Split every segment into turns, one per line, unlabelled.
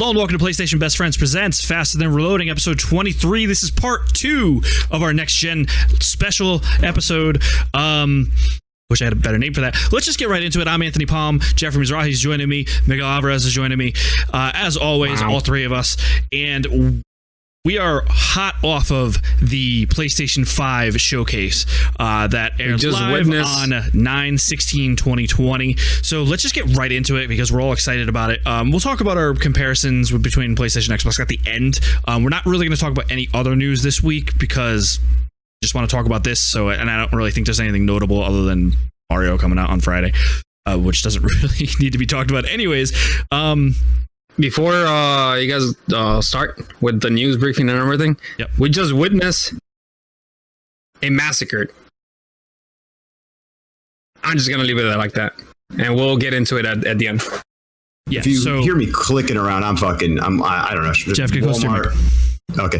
Hello and welcome to PlayStation Best Friends Presents Faster Than Reloading, episode 23. This is part 2 of our next gen special episode. Wish I had a better name for that. Let's just get right into it. I'm Anthony Palm. Jeffrey Mizrahi's joining me. Miguel Alvarez is joining me. As always, all three of us. And we are hot off of the PlayStation 5 showcase that aired live on 9/16/2020. So let's just get right into it because we're all excited about it. We'll talk about our comparisons between PlayStation and Xbox at the end. We're not really going to talk about any other news this week because I just want to talk about this. So, and I don't really think there's anything notable other than Mario coming out on Friday, which doesn't really need to be talked about anyways.
Before you guys start with the news briefing and everything, we just witnessed a massacre. I'm just going to leave it like that. And we'll get into it at the end.
Yeah, if you hear me clicking around, I don't know.
Jeff, get close to me.
Okay.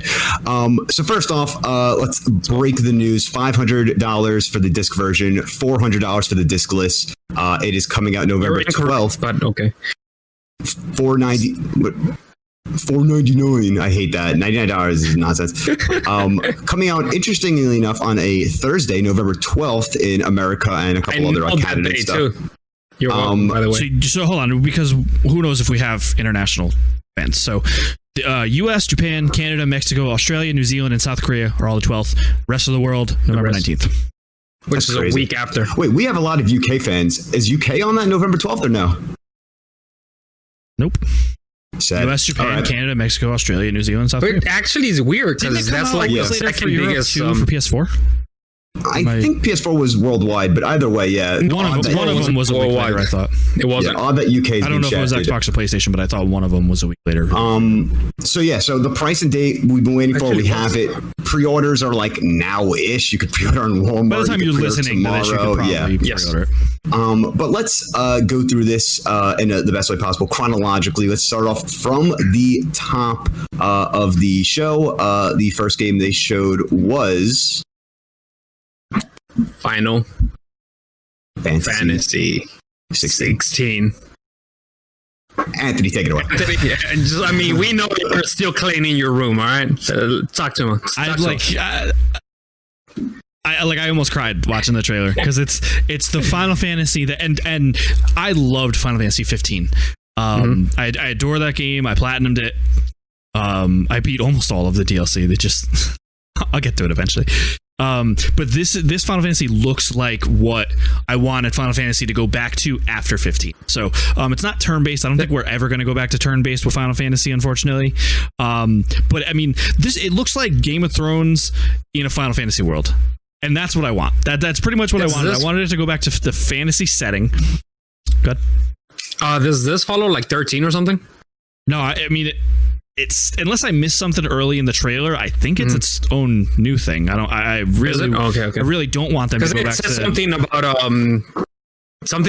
So first off, let's break the news. $500 for the disc version, $400 for the discless. It is coming out November 12th.
But okay.
$4.99. I hate that. $99 is nonsense. Coming out, interestingly enough, on a Thursday, November 12th in America and a couple other Canada stuff.
Too. You're welcome, by the way.
So hold on, because who knows if we have international events. So US, Japan, Canada, Mexico, Australia, New Zealand, and South Korea are all the 12th. Rest of the world, November 19th.
Which is crazy. A week after.
Wait, we have a lot of UK fans. Is UK on that November 12th or no?
Nope.
Sad.
US, Japan, Canada, Mexico, Australia, New Zealand, South Korea.
It actually is weird because that's like the second biggest
for PS4.
I think PS4 was worldwide, but either way, yeah.
One of them was a week later, I thought.
It wasn't.
Yeah, odd that UK's
I don't know if it was Xbox or PlayStation, but I thought one of them was a week later.
So the price and date we've been waiting for, we have it. Pre-orders are like now-ish. You could pre-order on Walmart.
By the time you're listening to this, you could probably pre-order it.
But let's go through this in the best way possible, chronologically. Let's start off from the top of the show. The first game they showed was
Final Fantasy 16.
Anthony, take it away.
We know you're still cleaning your room, all right? Talk to him.
I almost cried watching the trailer because it's the Final Fantasy and I loved Final Fantasy 15. I adore that game. I platinumed it. I beat almost all of the DLC. That just I'll get to it eventually. But this Final Fantasy looks like what I wanted Final Fantasy to go back to after 15. So it's not turn-based. I don't think we're ever going to go back to turn-based with Final Fantasy, unfortunately. But I mean, it looks like Game of Thrones in a Final Fantasy world. And that's what I want. That's pretty much what I wanted. I wanted it to go back to the fantasy setting. Good.
Does this follow like 13 or something?
No, I mean... It's unless I missed something early in the trailer, I think it's its own new thing. I really don't want them to go back to
something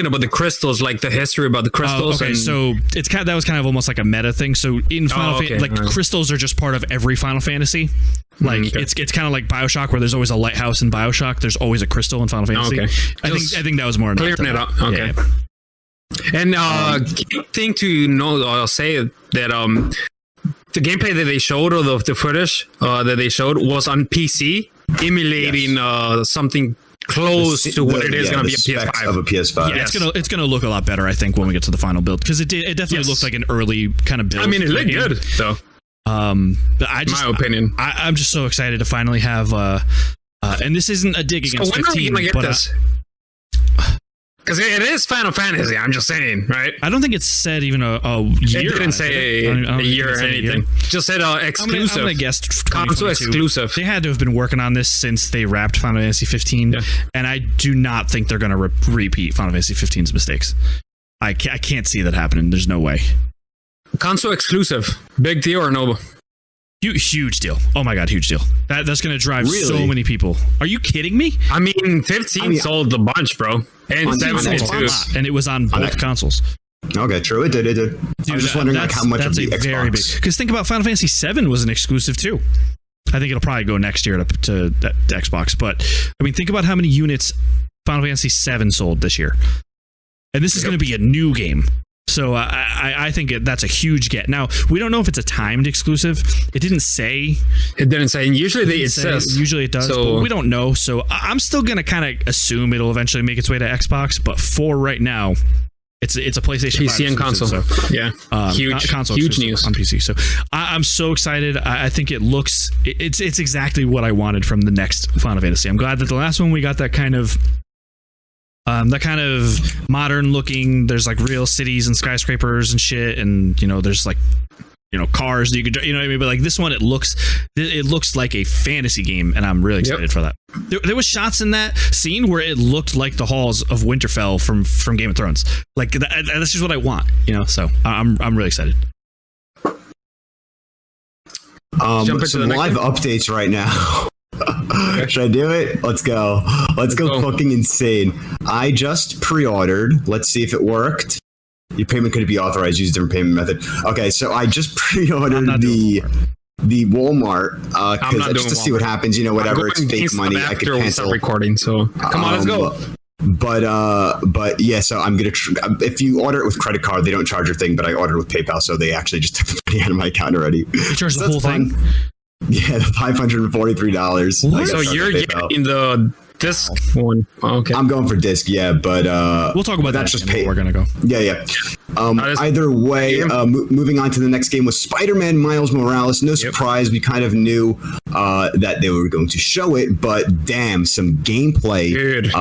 about the crystals, like the history about the crystals.
So that was kind of almost like a meta thing. So in Final Fantasy, crystals are just part of every Final Fantasy. Like it's kind of like BioShock, where there's always a lighthouse in BioShock. There's always a crystal in Final Fantasy. I think that was more
clearing it up. Okay. Yeah. And thing to know, say that the gameplay that they showed, or the footage that they showed, was on PC, emulating something close to what it is going to be a PS5.
Of a PS5.
Yeah, it's gonna look a lot better, I think, when we get to the final build, because it definitely looked like an early kind of build.
I mean, it looked good, though.
But my
opinion.
I'm just so excited to finally have. And this isn't a dig against 15.
When are we going to get this? Because it is Final Fantasy, I'm just saying, right?
I don't think it said even a year.
It didn't say a year or anything. Just said exclusive.
I'm going to guess
console exclusive.
They had to have been working on this since they wrapped Final Fantasy 15, and I do not think they're going to repeat Final Fantasy 15's mistakes. I can't see that happening. There's no way.
Console exclusive. Big deal or no?
Huge deal. Oh my god, huge deal. That's going to drive so many people. Are you kidding me?
I mean, 15 sold a bunch, bro. And 17
and it was on both consoles.
Okay, true. It did. Dude, I was just wondering how much of the Xbox. Very big.
Because think about Final Fantasy 7 was an exclusive too. I think it'll probably go next year to Xbox. But I mean, think about how many units Final Fantasy 7 sold this year. And this is going to be a new game. So I think that's a huge get. Now, we don't know if it's a timed exclusive. It didn't say.
It didn't say. And usually it says.
Usually it does,
So,
but we don't know. So I'm still going to kind of assume it'll eventually make its way to Xbox. But for right now, it's a PlayStation 5
PC and console.
so,
yeah. Huge news
on PC. So I'm so excited. I think it's exactly what I wanted from the next Final Fantasy. I'm glad that the last one we got that kind of modern looking. There's like real cities and skyscrapers and shit, and there's like cars that you could, what I mean. But like this one, it looks like a fantasy game, and I'm really excited for that. There was shots in that scene where it looked like the halls of Winterfell from Game of Thrones. Like that's just what I want, So I'm really excited.
Some live updates right now. Should I do it? Let's go. Let's go fucking insane. I just pre-ordered. Let's see if it worked. Your payment could be authorized. Use a different payment method. Okay, so I just pre-ordered the Walmart just to see what happens. Whatever, it's fake money. I could cancel.
Recording. So come on, let's go.
But yeah. So I'm gonna. If you order it with credit card, they don't charge your thing. But I ordered with PayPal, so they actually just took the money out of my account already.
They charge the whole thing.
Yeah, the $543.
So you're getting disc one. Oh, okay.
I'm going for disc, yeah, but
we'll talk about that.
That's just pay.
We're gonna go.
Yeah. Either way, moving on to the next game was Spider-Man Miles Morales. No surprise, we kind of knew that they were going to show it, but damn, some gameplay.
Dude.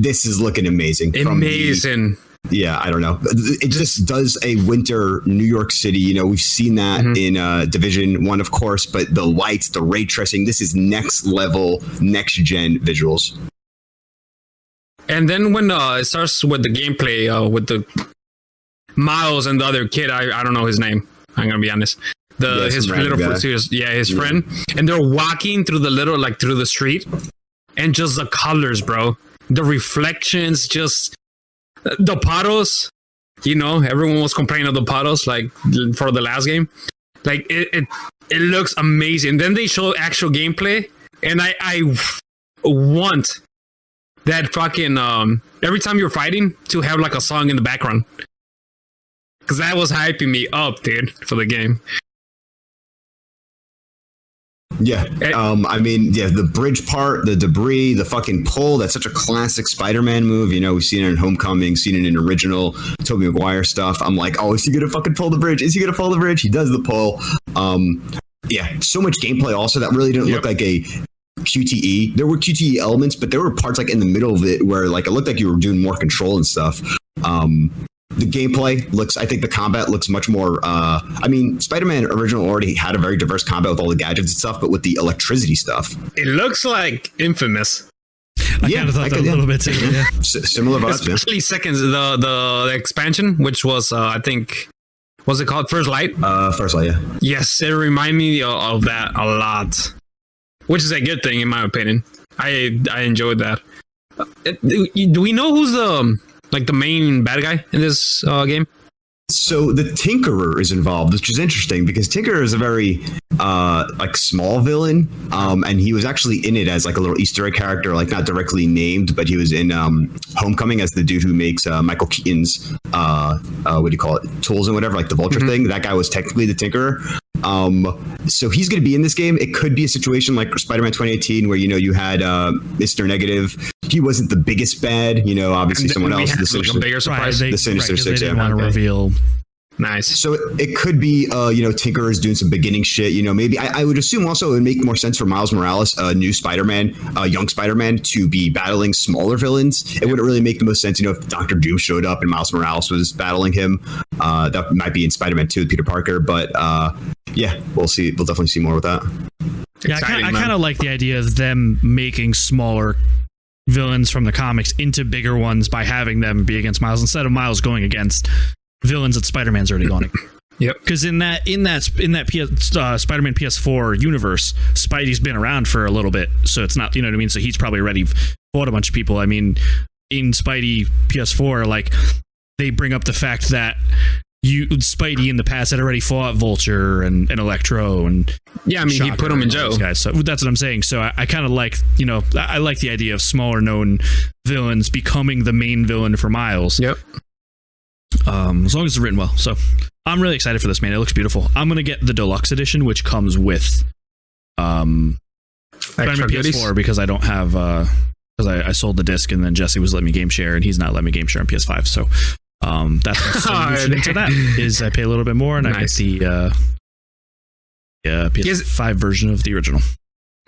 This is looking amazing.
Amazing.
Yeah, I don't know. It just does a winter New York City. We've seen that in Division 1, of course, but the lights, the ray tracing, this is next level, next gen visuals.
And then when it starts with the gameplay, with the Miles and the other kid, I don't know his name. I'm gonna be honest. His little his friend, and they're walking through through the street, and just the colors, bro, the reflections, just. The puddles, everyone was complaining of the puddles, like for the last game. Like it looks amazing. Then they show actual gameplay, and I want that fucking every time you're fighting to have like a song in the background, because that was hyping me up, dude, for the game.
Yeah. The bridge part, the debris, the fucking pull, that's such a classic Spider-Man move. We've seen it in Homecoming, seen it in original Tobey Maguire stuff. I'm like, oh, is he going to fucking pull the bridge? Is he going to pull the bridge? He does the pull. So much gameplay also that really didn't look like a QTE. There were QTE elements, but there were parts like in the middle of it where like it looked like you were doing more control and stuff. The gameplay I think the combat looks much more, Spider-Man original already had a very diverse combat with all the gadgets and stuff, but with the electricity stuff.
It looks like Infamous.
I kind of thought that a little bit too. Yeah.
Similar vibes,
especially seconds, the expansion, which was, I think, what's it called? First Light?
First Light, yeah.
Yes, it reminded me of that a lot, which is a good thing in my opinion. I enjoyed that. Do we know who's the main bad guy in this game?
So the Tinkerer is involved, which is interesting because Tinkerer is a very small villain, and he was actually in it as like a little Easter egg character, like not directly named, but he was in Homecoming as the dude who makes Michael Keaton's what do you call it, tools and whatever, like the Vulture thing. That guy was technically the Tinkerer. So he's going to be in this game. It could be a situation like Spider-Man 2018 where you had Mr. Negative. He wasn't the biggest bad, obviously someone else.
A bigger surprise.
The Sinister Six.
They didn't want to reveal.
Nice.
So it could be, Tinkerer is doing some beginning shit. Maybe I would assume also it would make more sense for Miles Morales, new Spider-Man, young Spider-Man, to be battling smaller villains. It wouldn't really make the most sense, if Dr. Doom showed up and Miles Morales was battling him. That might be in Spider-Man 2 with Peter Parker, but we'll see. We'll definitely see more with that.
Yeah, I kind of like the idea of them making smaller villains from the comics into bigger ones by having them be against Miles instead of Miles going against villains that Spider-Man's already gone.
Yep. Because
in that Spider-Man PS4 universe, Spidey's been around for a little bit, so it's not, what I mean. So he's probably already fought a bunch of people. I mean, in Spidey PS4, like they bring up the fact that Spidey in the past had already fought Vulture and Electro and
he put him in jail.
Guys. So that's what I'm saying. So I kind of like, I like the idea of smaller known villains becoming the main villain for Miles.
Yep.
As long as it's written well. So I'm really excited for this, man. It looks beautiful. I'm gonna get the deluxe edition, which comes with Spider-Man PS4 because I don't have because I sold the disc and then Jesse was letting me game share and he's not letting me game share on PS5. So that's my solution to that is I pay a little bit more and I get the PS5 version of the original.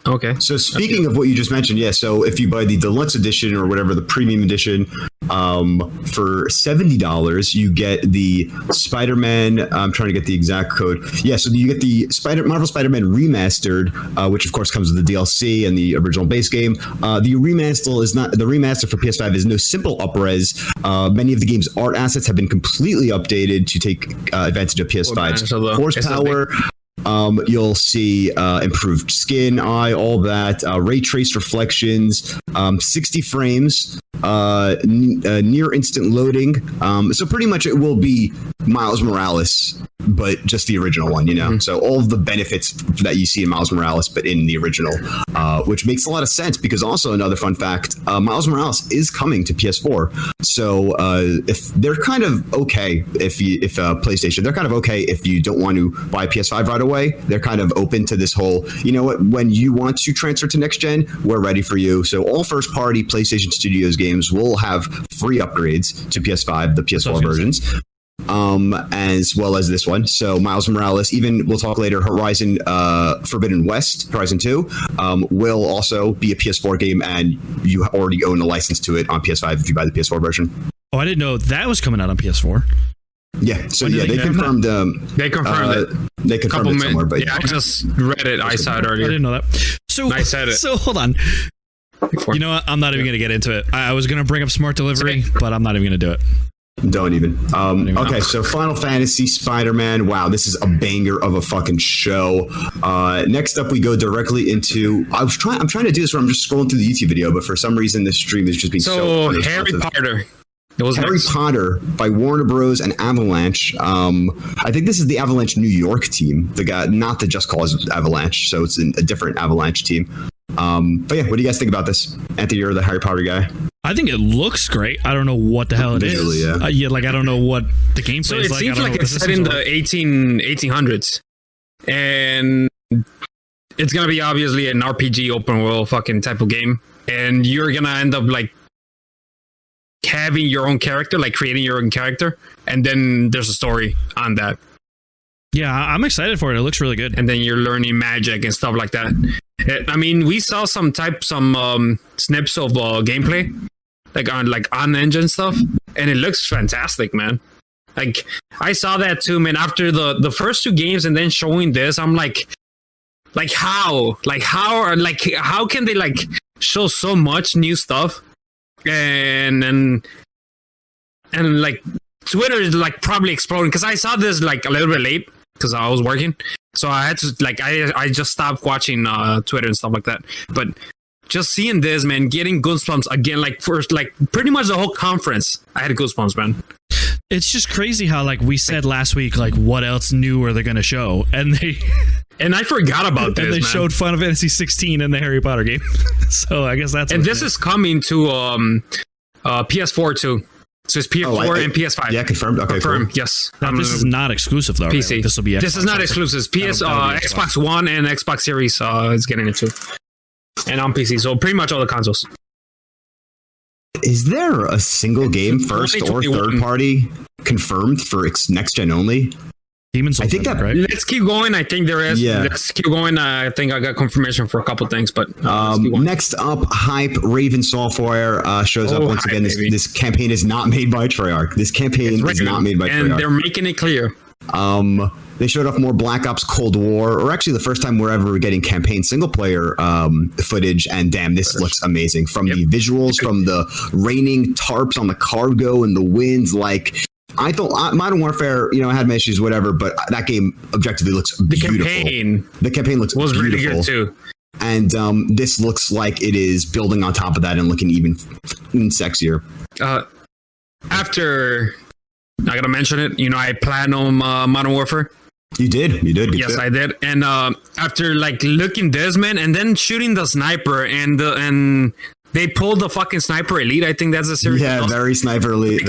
Okay.
So speaking of what you just mentioned, yeah. So if you buy the deluxe edition or whatever, the premium edition, for $70, you get the Spider-Man. I'm trying to get the exact code. Yeah. So you get the Marvel Spider-Man remastered, which of course comes with the DLC and the original base game. The remaster for PS5 is no simple upres. Many of the game's art assets have been completely updated to take advantage of PS5's horsepower. You'll see improved skin, eye, all that, ray trace reflections, 60 frames, near instant loading. So pretty much it will be Miles Morales, but just the original one, you know? So all of the benefits that you see in Miles Morales, but in the original, which makes a lot of sense because also another fun fact, Miles Morales is coming to PS4. So if they're kind of okay, if PlayStation, they're kind of okay if you don't want to buy PS5 right away. They're kind of open to this whole, you know what, when you want to transfer to next gen, we're ready for you. So all first party PlayStation Studios games will have free upgrades to PS5, the PS4 versions. As well as this one. So Miles Morales, even we'll talk later, Horizon Forbidden West, Horizon 2, will also be a PS4 game, and you already own a license to it on PS5 if you buy the PS4 version.
Oh, I didn't know that was coming out on PS4.
Yeah, so yeah, they confirmed.
They confirmed it.
They confirmed it somewhere, but
yeah, I just read it. I saw it earlier.
I didn't know that. So
I said it.
So hold on. You know what? I'm not even going to get into it. I was going to bring up smart delivery, but I'm not even going to do it.
Don't even. Okay, so Final Fantasy Spider-Man. Wow, this is a banger of a fucking show. Next up, we go directly into. I'm trying to do this where I'm just scrolling through the YouTube video, but for some reason, this stream is just being so
Harry Potter.
Harry Potter by Warner Bros. And Avalanche. I think this is the Avalanche New York team. The guy, not the Just Cause Avalanche, so it's a different Avalanche team. But yeah, what do you guys think about this? Anthony, you're the Harry Potter guy.
I think it looks great. I don't know what the hell it is. Yeah. Like I don't know what the gameplay
so
is like.
It seems like it's set in the 1800s, and it's gonna be obviously an RPG open world fucking type of game, and you're gonna end up like having your own character, like creating your own character, and then there's a story on that.
Yeah, I'm excited for it. It looks really good.
And then you're learning magic and stuff like that. I mean, we saw some snips of gameplay, like on engine stuff, and it looks fantastic, man. Like I saw that too, man. After the first two games, and then showing this, I'm like how can they like show so much new stuff, and like Twitter is like probably exploding because I saw this like a little bit late because I was working. So I had to like I just stopped watching Twitter and stuff like that. But just seeing this, man, getting goosebumps again, like first, like pretty much the whole conference, I had goosebumps, man.
It's just crazy how like we said last week, like what else new are they going to show, and
I forgot about this.
And they showed Final Fantasy 16 in the Harry Potter game. So I guess that's.
And this is coming to PS4 too. So it's PS4 and PS5.
Yeah, confirmed. Okay,
confirmed. Yes.
This is not exclusive though.
PC.
Right? This will be.
This is not exclusive. Xbox One and Xbox Series is getting it too, and on PC. So pretty much all the consoles.
Is there a single game, first or third party, confirmed for next gen only?
Demon's Souls,
I think that.
Right?
Let's keep going. I think there is.
Yeah.
Let's keep going. I think I got confirmation for a couple things, but
next up, Hype Raven Software shows up once again. This campaign is not made by Treyarch. This campaign is not made by Treyarch,
and they're making it clear.
They showed off more Black Ops Cold War, or actually the first time we're ever getting campaign single player footage. And damn, this looks amazing. From the visuals, from the raining tarps on the cargo and the winds, like. I thought Modern Warfare, had my issues, whatever, but that game objectively looks beautiful. The campaign looks
was
beautiful.
Really good too.
And this looks like it is building on top of that and looking even sexier.
After I gotta mention it, I planned on Modern Warfare.
You did.
Yes, I did. And after like looking this, man, and then shooting the sniper and they pulled the fucking Sniper Elite. I think that's a series.
Yeah, very Sniper Elite.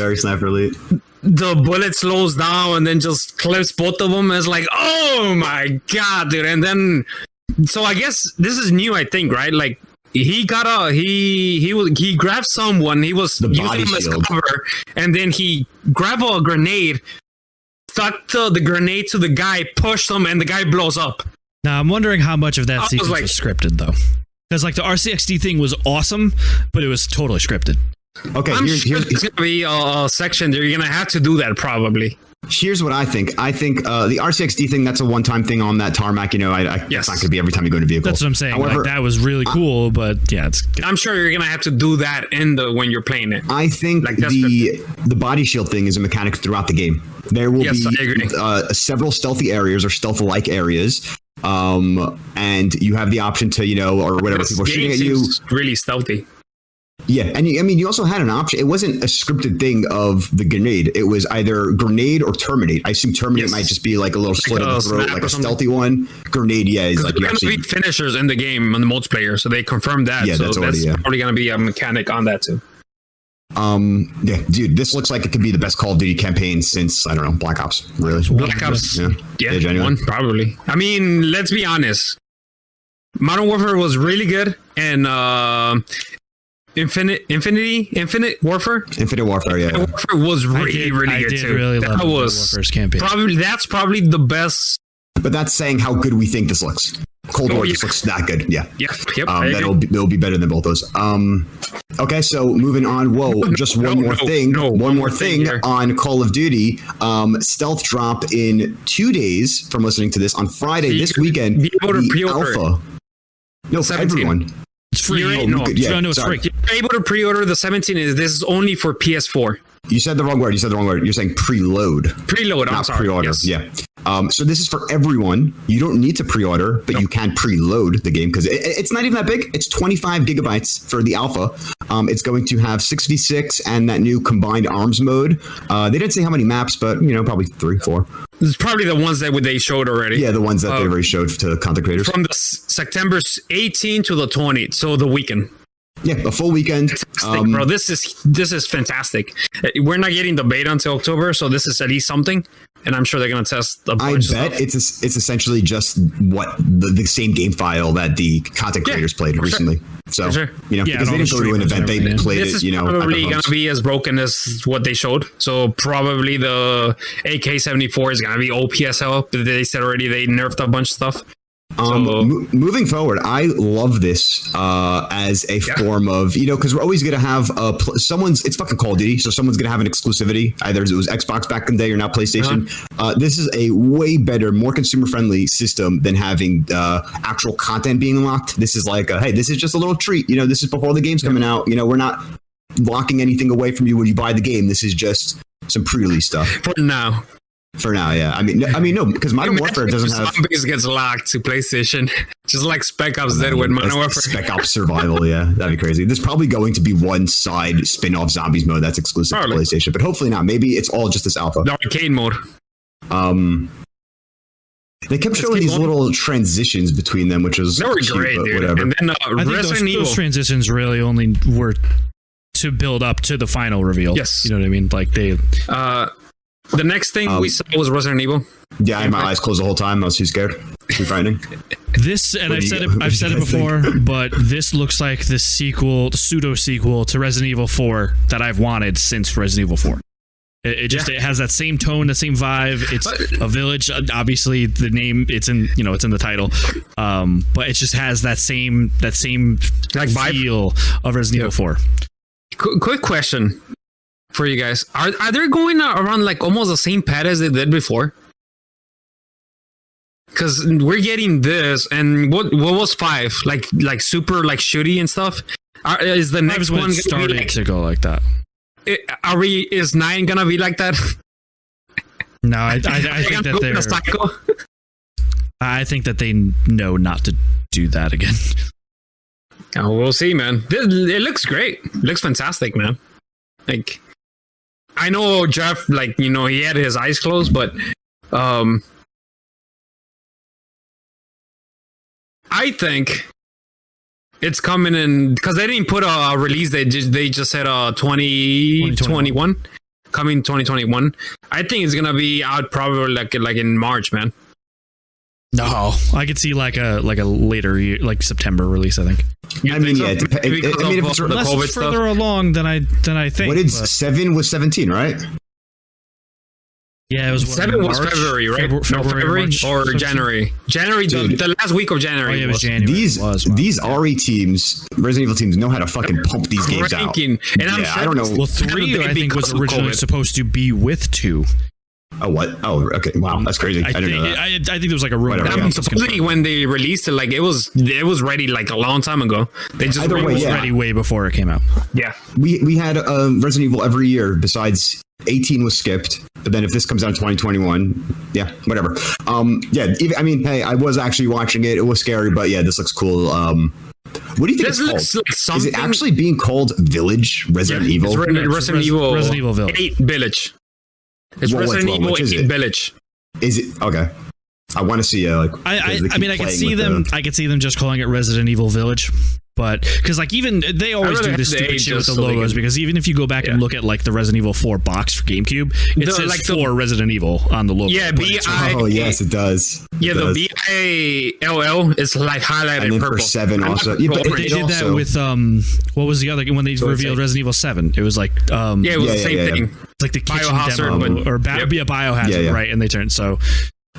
the bullet slows down and then just clips both of them. It's like, oh my god, dude. And then, so I guess this is new, I think, right? Like, he grabbed someone, he was using him as cover, and then he grabbed a grenade, stuck the grenade to the guy, pushed him, and the guy blows up.
Now I'm wondering how much of that sequence was scripted, though, because like the RCXD thing was awesome, but it was totally scripted.
Okay,
I'm sure there's gonna be a section there. You're gonna have to do that probably.
Here's what I think. I think the RCXD thing, that's a one-time thing on that tarmac. You know, it's not going to be every time you go in a vehicle.
That's what I'm saying. However, like, that was really cool, but yeah, it's good.
I'm sure you're going to have to do that when you're playing it.
I think like the body shield thing is a mechanic throughout the game. There will be several stealthy areas or stealth-like areas. And you have the option to, you know, or whatever, people are shooting at you.
Really stealthy.
Yeah, and I mean, you also had an option. It wasn't a scripted thing of the grenade. It was either grenade or terminate. I assume terminate might just be like a little slit of the throat, like a stealthy one. Grenade, is like
there's going to be finishers in the game on the multiplayer, so they confirmed that. Yeah, so that's probably going to be a mechanic on that too.
Yeah, dude, this looks like it could be the best Call of Duty campaign since, I don't know, Black Ops. Really?
Black Ops, yeah, one probably. I mean, let's be honest. Modern Warfare was really good, and Infinite Warfare.
Infinite Warfare, yeah.
Infinite Warfare was really good too. Really love that was Warfare's campaign. That's probably the best.
But that's saying how good we think this looks. Cold War just looks that good. Yeah.
Yep.
It'll be better than both those. Okay, so moving on. Whoa, just one more thing on Call of Duty. Stealth drop in 2 days from listening to this on Friday this weekend.
Be able to pre-order
alpha. No, for everyone.
It's free.
It's
free.
You're able to pre-order the 17. This is only for PS4.
You said the wrong word. You're saying preload.
Preload. I'm
not
sorry.
Pre-order.
Yes.
Yeah. So this is for everyone. You don't need to pre-order, but you can preload the game because it's not even that big. It's 25 gigabytes for the alpha. It's going to have 6v6 and that new combined arms mode. They didn't say how many maps, but you know, probably 3, 4.
It's probably the ones that they showed already.
Yeah, the ones that they already showed to content creators.
From the September 18th to the 20th, so the weekend.
Yeah, a full weekend.
Bro, this is fantastic. We're not getting the beta until October, so this is at least something. And I'm sure they're going to test a bunch of stuff.
it's essentially just what the same game file that the content creators played recently. So, you know, because they didn't go to an event, they played it,
you know. This is probably going to be as broken as what they showed. So probably the AK-74 is going to be OPSL. They said already they nerfed a bunch of stuff.
Moving forward, I love this as a form of, you know, because we're always going to have it's fucking Call of Duty, so someone's going to have an exclusivity. Either it was Xbox back in the day or now PlayStation. This is a way better, more consumer-friendly system than having actual content being unlocked. This is like, hey, this is just a little treat. You know, this is before the game's coming out. You know, we're not locking anything away from you when you buy the game. This is just some pre-release stuff. For now, yeah. I mean, no, because Modern Warfare doesn't have...
Zombies gets locked to PlayStation, just like Spec Ops did with Modern Warfare.
Spec Ops Survival, yeah. That'd be crazy. There's probably going to be one side spin-off Zombies mode that's exclusive to PlayStation, but hopefully not. Maybe it's all just this alpha.
The arcade mode.
They kept showing these little transitions between them, which was
they were great, dude.
Whatever.
And then
I think those transitions really only were to build up to the final reveal.
Yes.
You know what I mean? Like they...
The next thing we saw was Resident Evil.
Yeah, I had my eyes closed the whole time. I was too scared. Too frightening.
This, and I've said it before, but this looks like the pseudo sequel to Resident Evil 4 that I've wanted since Resident Evil 4. It has that same tone, the same vibe. It's a village. Obviously, the name it's in the title, but it just has that same like feel of Resident Evil 4.
Quick question for you guys: Are they going around like almost the same path as they did before? Because we're getting this, and what was 5 like super like shooty and stuff? Is the next one
started to go like that?
Is 9 gonna be like that?
No, I think that they're. I think that they know not to do that again.
Oh, we'll see, man. It looks great. It looks fantastic, man. Like, I know Jeff, like, he had his eyes closed, but I think it's coming in because they didn't put a release date. They just said 2021. coming 2021. I think it's gonna be out probably like in March, man.
No, I could see like a later year, like September release. I think.
You
I mean,
think so?
yeah. If it's
the
Unless
COVID
it's
stuff.
further along than I think.
what did
but-
7 was 17, right?
Yeah, it was
7 was
March?
February, right? February
March,
or
17?
January. January, the last week of
Oh
January.
yeah, it was January.
These
It was, wow.
these RE teams, Resident Evil teams, know how to fucking pump these games out.
Cranking. And I'm
Yeah,
sure
I don't know.
Well, 3 I think was
because of
originally
COVID.
supposed to be with 2.
Oh what? Oh okay. Wow, that's crazy. I didn't know that.
I think there was like a rumor.
Whatever,
I
yeah.
don't know if it's
Supposedly
confirmed.
when they released it, like it was ready like a long time ago. They just
Either way,
It was
yeah.
ready way before it came out.
yeah.
We had Resident Evil every year besides 18 was skipped, but then if this comes out in 2021, yeah, whatever. Yeah, I mean, hey, I was actually watching it. It was scary, but yeah, this looks cool. What do you think
This
it's
looks
called?
like
Is
something.
it actually being called Village Resident
Yeah,
Evil?
It's Resident Evil.
Resident Evil Village.
8 Village. It's
Well,
Resident Evil
which is
8
it?
Village.
Is it okay? I want to see like.
I
they keep
mean, I could
playing
see
with
them.
the-
I could see them just calling it Resident Evil Village, but because like even they always
rather
do this
have the
stupid
age
shit with the
just so they
logos.
can-
Because even if you go back and
Yeah.
look at like the Resident Evil 4 box for GameCube, it
The-
says
like the-
4 Resident Evil on the logo.
Yeah,
but it's-
Oh yes, it does.
Yeah,
It
the
does.
BILL is like highlighted
And then
purple.
for 7
I'm not
also.
sure
Yeah, but
what
They
it
did that
also-
with what was the other when they
So it's
revealed
like-
Resident Evil 7? It was like
Yeah, it was
Yeah,
the same
yeah, yeah.
thing.
it's like the kitchen
Biohazard,
demo
but-
or
yep.
be a biohazard,
Yeah, yeah.
right? And they turned so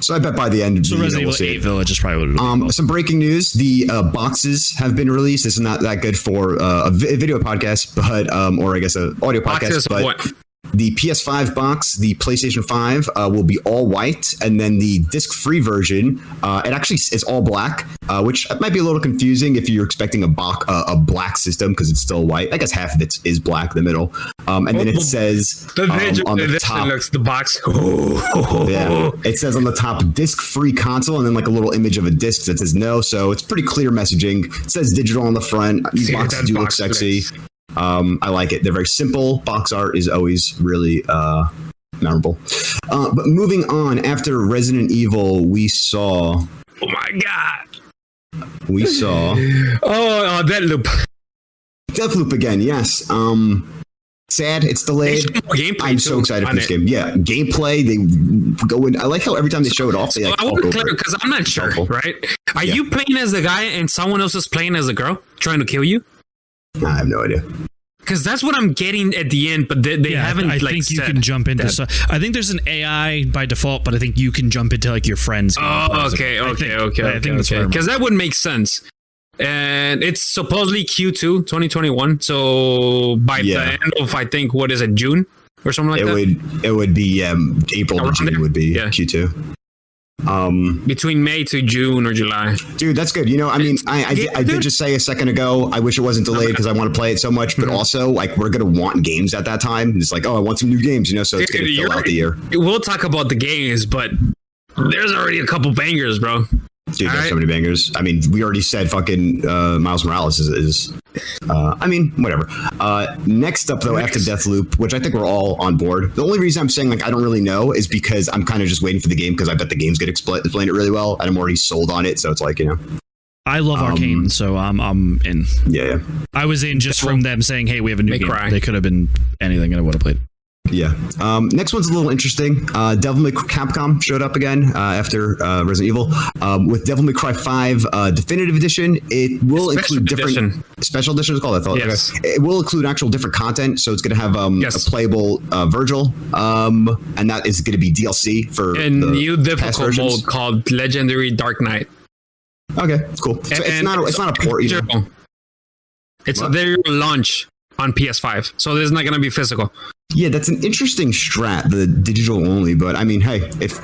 So I bet by the end,
so
we'll
Resident
see
Evil 8
it.
Village is probably what it would be.
Some breaking news: the boxes have been released. This is not that good for a video podcast, but or I guess a audio podcast.
Boxes of
But
what?
the PS5 box, the PlayStation 5 will be all white, and then the disc-free version, it actually is all black, which might be a little confusing if you're expecting a black system because it's still white. I guess half of it is black, the middle, and then it says
The
on the
this
top.
looks the box.
Yeah, it says on the top disc-free console, and then like a little image of a disc that says no. So it's pretty clear messaging. It says digital on the front. These
See,
boxes
that
do look
box
sexy.
looks-
I like it. They're very simple. Box art is always really memorable. But moving on, after Resident Evil, we saw
Oh my god.
Deathloop
Deadloop.
again. Yes. Sad it's delayed. I'm so excited for this game. Yeah, gameplay. They go in. I like how every time they show it off, they like
I
talk
want to
over
clear
it.
because I'm not sure,
Helpful.
right? Are
Yeah.
you playing as the guy and someone else is playing as the girl trying to kill you?
I have no idea.
Because that's what I'm getting at the end, but they haven't
I
like
think you
said
can jump into.
that.
So, I think there's an AI by default, but I think you can jump into like your friends.
Oh, okay.
I think that's what
Because that would make sense. And it's supposedly Q2 2021. So by
Yeah.
the end of, I think, what is it, June or something like
It
that?
would be April to
Around
June
there?
would be
Yeah.
Q2.
Between May to June or July.
Dude, that's good. You know, I mean, I did
Dude.
just say a second ago, I wish it wasn't delayed because I want to play it so much, but also like we're gonna want games at that time. It's like, oh, I want some new games, you know, so it's
Dude,
gonna fill out the year.
We'll talk about the games, but there's already a couple bangers, bro.
Dude, there's
Alright.
so many bangers. I mean, we already said fucking Miles Morales is I mean, whatever. Next up though, after Deathloop, which I think we're all on board. The only reason I'm saying like I don't really know is because I'm kind of just waiting for the game because I bet the game's gonna explain it really well, and I'm already sold on it. So it's like, you know,
I love Arcane, so I'm in.
yeah.
I was in just from them saying, "Hey, we have a new
Make
game."
cry.
They could have been anything, and I would have played.
Yeah. Next one's a little interesting. Devil May Cry Capcom showed up again after Resident Evil with Devil May Cry 5 Definitive Edition. It will
Special
include different
edition.
special edition. Is called. I thought.
Yes.
Okay. It will include actual different content. So it's going to have
Yes.
a playable Virgil, and that is going to be DLC for
A
the
new
past
difficult
versions.
mode called Legendary Dark Knight.
Okay, cool. So it's not a port. You know?
It's
What?
their launch on PS5, so there's not gonna be physical.
Yeah, that's an interesting strat, the digital only. But I mean, hey, if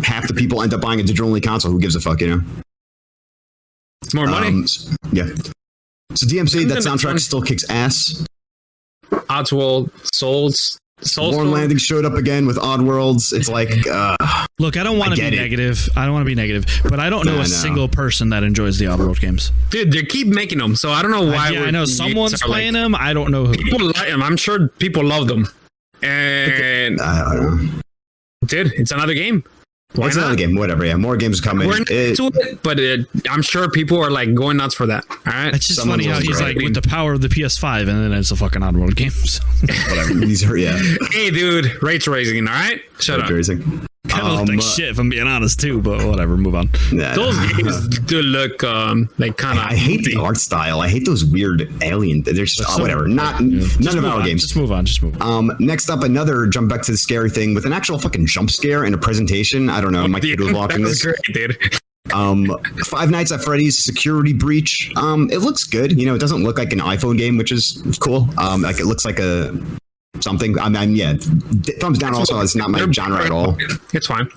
half the people end up buying a digital only console, who gives a fuck, you know?
It's more money.
Yeah. So DMC, that
Isn't it
soundtrack
fun?
still kicks ass.
Oddworld, Souls.
Born Landing showed up again with Oddworlds. It's like,
Look, I don't want
I
to
get
be
it.
negative. I don't want to be negative, but I don't know
I
a
know.
single person that enjoys the Oddworld games.
Dude, they keep making them, so I don't know why.
Yeah, I know someone's playing them. I don't know who.
People like them. I'm sure people love them. And
I don't know.
dude, it's another game. Why
It's
not?
another game. Whatever. Yeah, more games coming.
We're not into it, but I'm sure people are like going nuts for that. All right.
It's just
Someone
funny how
will
he's
grow.
like with the power of the PS5, and then it's a fucking Oddworld game. So.
Whatever. These are
Hey, dude, ray tracing. All right, shut up.
racing.
Kind of looked like shit, if I'm being honest, too. But whatever, move on.
Nah,
Those games do look like kind of.
I hate the art style. I hate those weird alien. They're just whatever. None of our games.
Just move on. Just move on.
Next up, another jump back to the scary thing with an actual fucking jump scare and a presentation. I don't know. My kid was watching
That was
this.
great, dude.
Five Nights at Freddy's Security Breach. It looks good. You know, it doesn't look like an iPhone game, which is cool. Like it looks like a something. I mean, yeah. Thumbs down. Also, it's not my genre at all.
It's fine.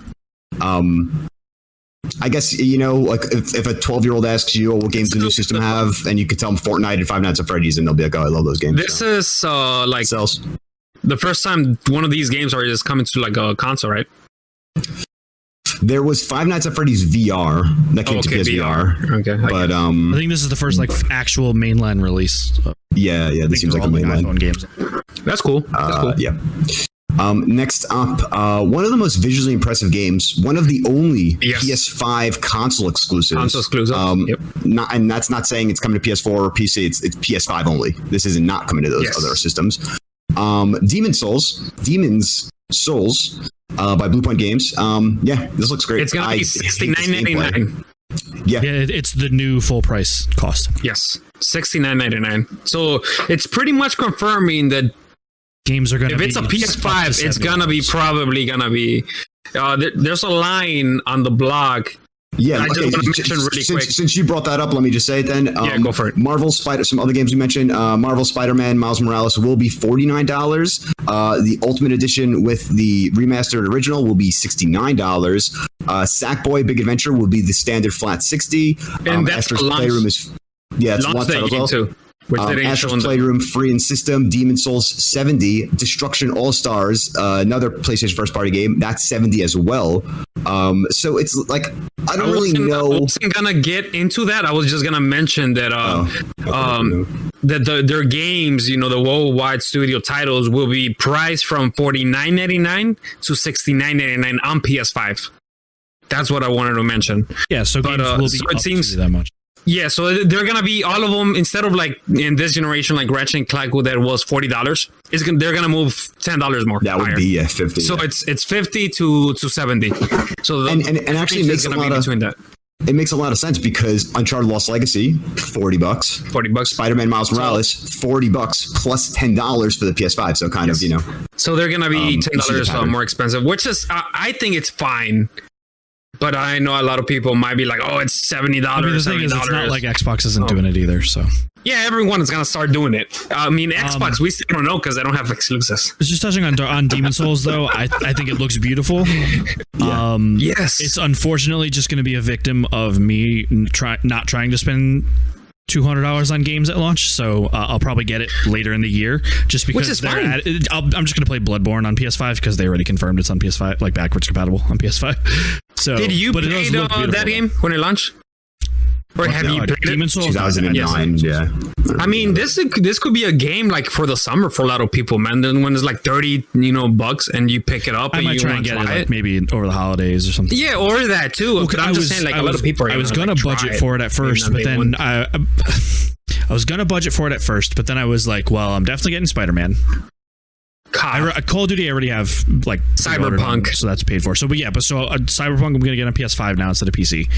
I guess, you know, like if a 12-year-old asks you, oh, what games does the new system have, and you could tell them Fortnite and Five Nights at Freddy's, and they'll be like, oh, I love those games.
This is like
Sells.
the first time one of these games are just coming to like a console, right?
There was Five Nights at Freddy's VR that came to PSVR.
Okay.
But
I think this is the first like actual mainline release.
yeah, this seems like a mainline.
iPhone games.
That's cool. That's cool.
Yeah. Next up, one of the most visually impressive games, one of the only
Yes.
PS5 console exclusives.
Console exclusive. Yep.
And that's not saying it's coming to PS4 or PC. It's PS5 only. This is not coming to those
Yes.
other systems. Demon's Souls, by Bluepoint Games. Yeah, this looks great.
It's gonna be $69.99.
Yeah, it's the new full price cost.
Yes, $69.99. So it's pretty much confirming that
Games are gonna.
if it's a
be
PS5,
up to
it's gonna be
$70.
probably gonna be. There's a line on the blog.
Yeah,
I just want to mention really quick.
Since you brought that up, let me just say it then.
Yeah, go for it.
Some other games you mentioned, Marvel Spider-Man, Miles Morales will be $49. The Ultimate Edition with the remastered original will be $69. Sackboy Big Adventure will be the standard flat $60.
And that's
Astro's
the launch-
Playroom is it's
Launch
launch
that
title as
game
well.
too, which they didn't show
Astro's
in the.
Playroom free in system, Demon Souls 70, Destruction All Stars, another PlayStation first party game, that's 70 as well. So it's like I don't really
I
know.
wasn't gonna get into that. I was just gonna mention that that their games, you know, the worldwide studio titles will be priced from $49.99 to $69.99 on PS5. That's what I wanted to mention.
Yeah, so
But,
games will be
so it
up
seems-
to that much.
Yeah, so they're gonna be all of them instead of like in this generation, like Ratchet and Clank that was $40. They're gonna move $10 more.
That would
higher.
be 50.
So
yeah.
it's 50 to 70. So
and actually makes a
gonna be
lot of
between that.
it makes a lot of sense because Uncharted Lost Legacy, $40.
$40.
Spider-Man Miles Morales, $40 plus $10 for the PS5. So kind of, you know.
So they're gonna be
you see the
$10
pattern.
more expensive, which is I think it's fine. But I know a lot of people might be like, "Oh, it's $70."
I mean, the thing is, it's not like Xbox isn't
Oh.
doing it either. So
yeah, everyone is gonna start doing it. I mean, Xbox, we still don't know because they don't have exclusives.
just touching on Demon Souls, though, I think it looks beautiful.
Yes,
It's unfortunately just going to be a victim of me not trying to spend $200 on games at launch, so I'll probably get it later in the year just because
is
they're
fine.
I'm just going to play Bloodborne on PS5 because they already confirmed it's on PS5, like backwards compatible on PS5. So,
did you
but it
play
does look beautiful,
that game when it launched? Or have you played
Demon
it?
Souls?
2009, yeah.
I mean, this could be a game like for the summer for a lot of people, man. Then when it's like $30, bucks, and you pick it up,
I
and
might
you
try
want
and
to
get
try
it like maybe over the holidays or something.
Yeah, or that too. But I'm just saying, like a lot of people.
I was gonna budget for it at first, but then I was gonna budget for it at first, but then I was like, well, I'm definitely getting Spider-Man. Call of Duty, I already have like
Cyberpunk,
so that's paid for. So, but Cyberpunk, I'm gonna get on PS5 now instead of PC.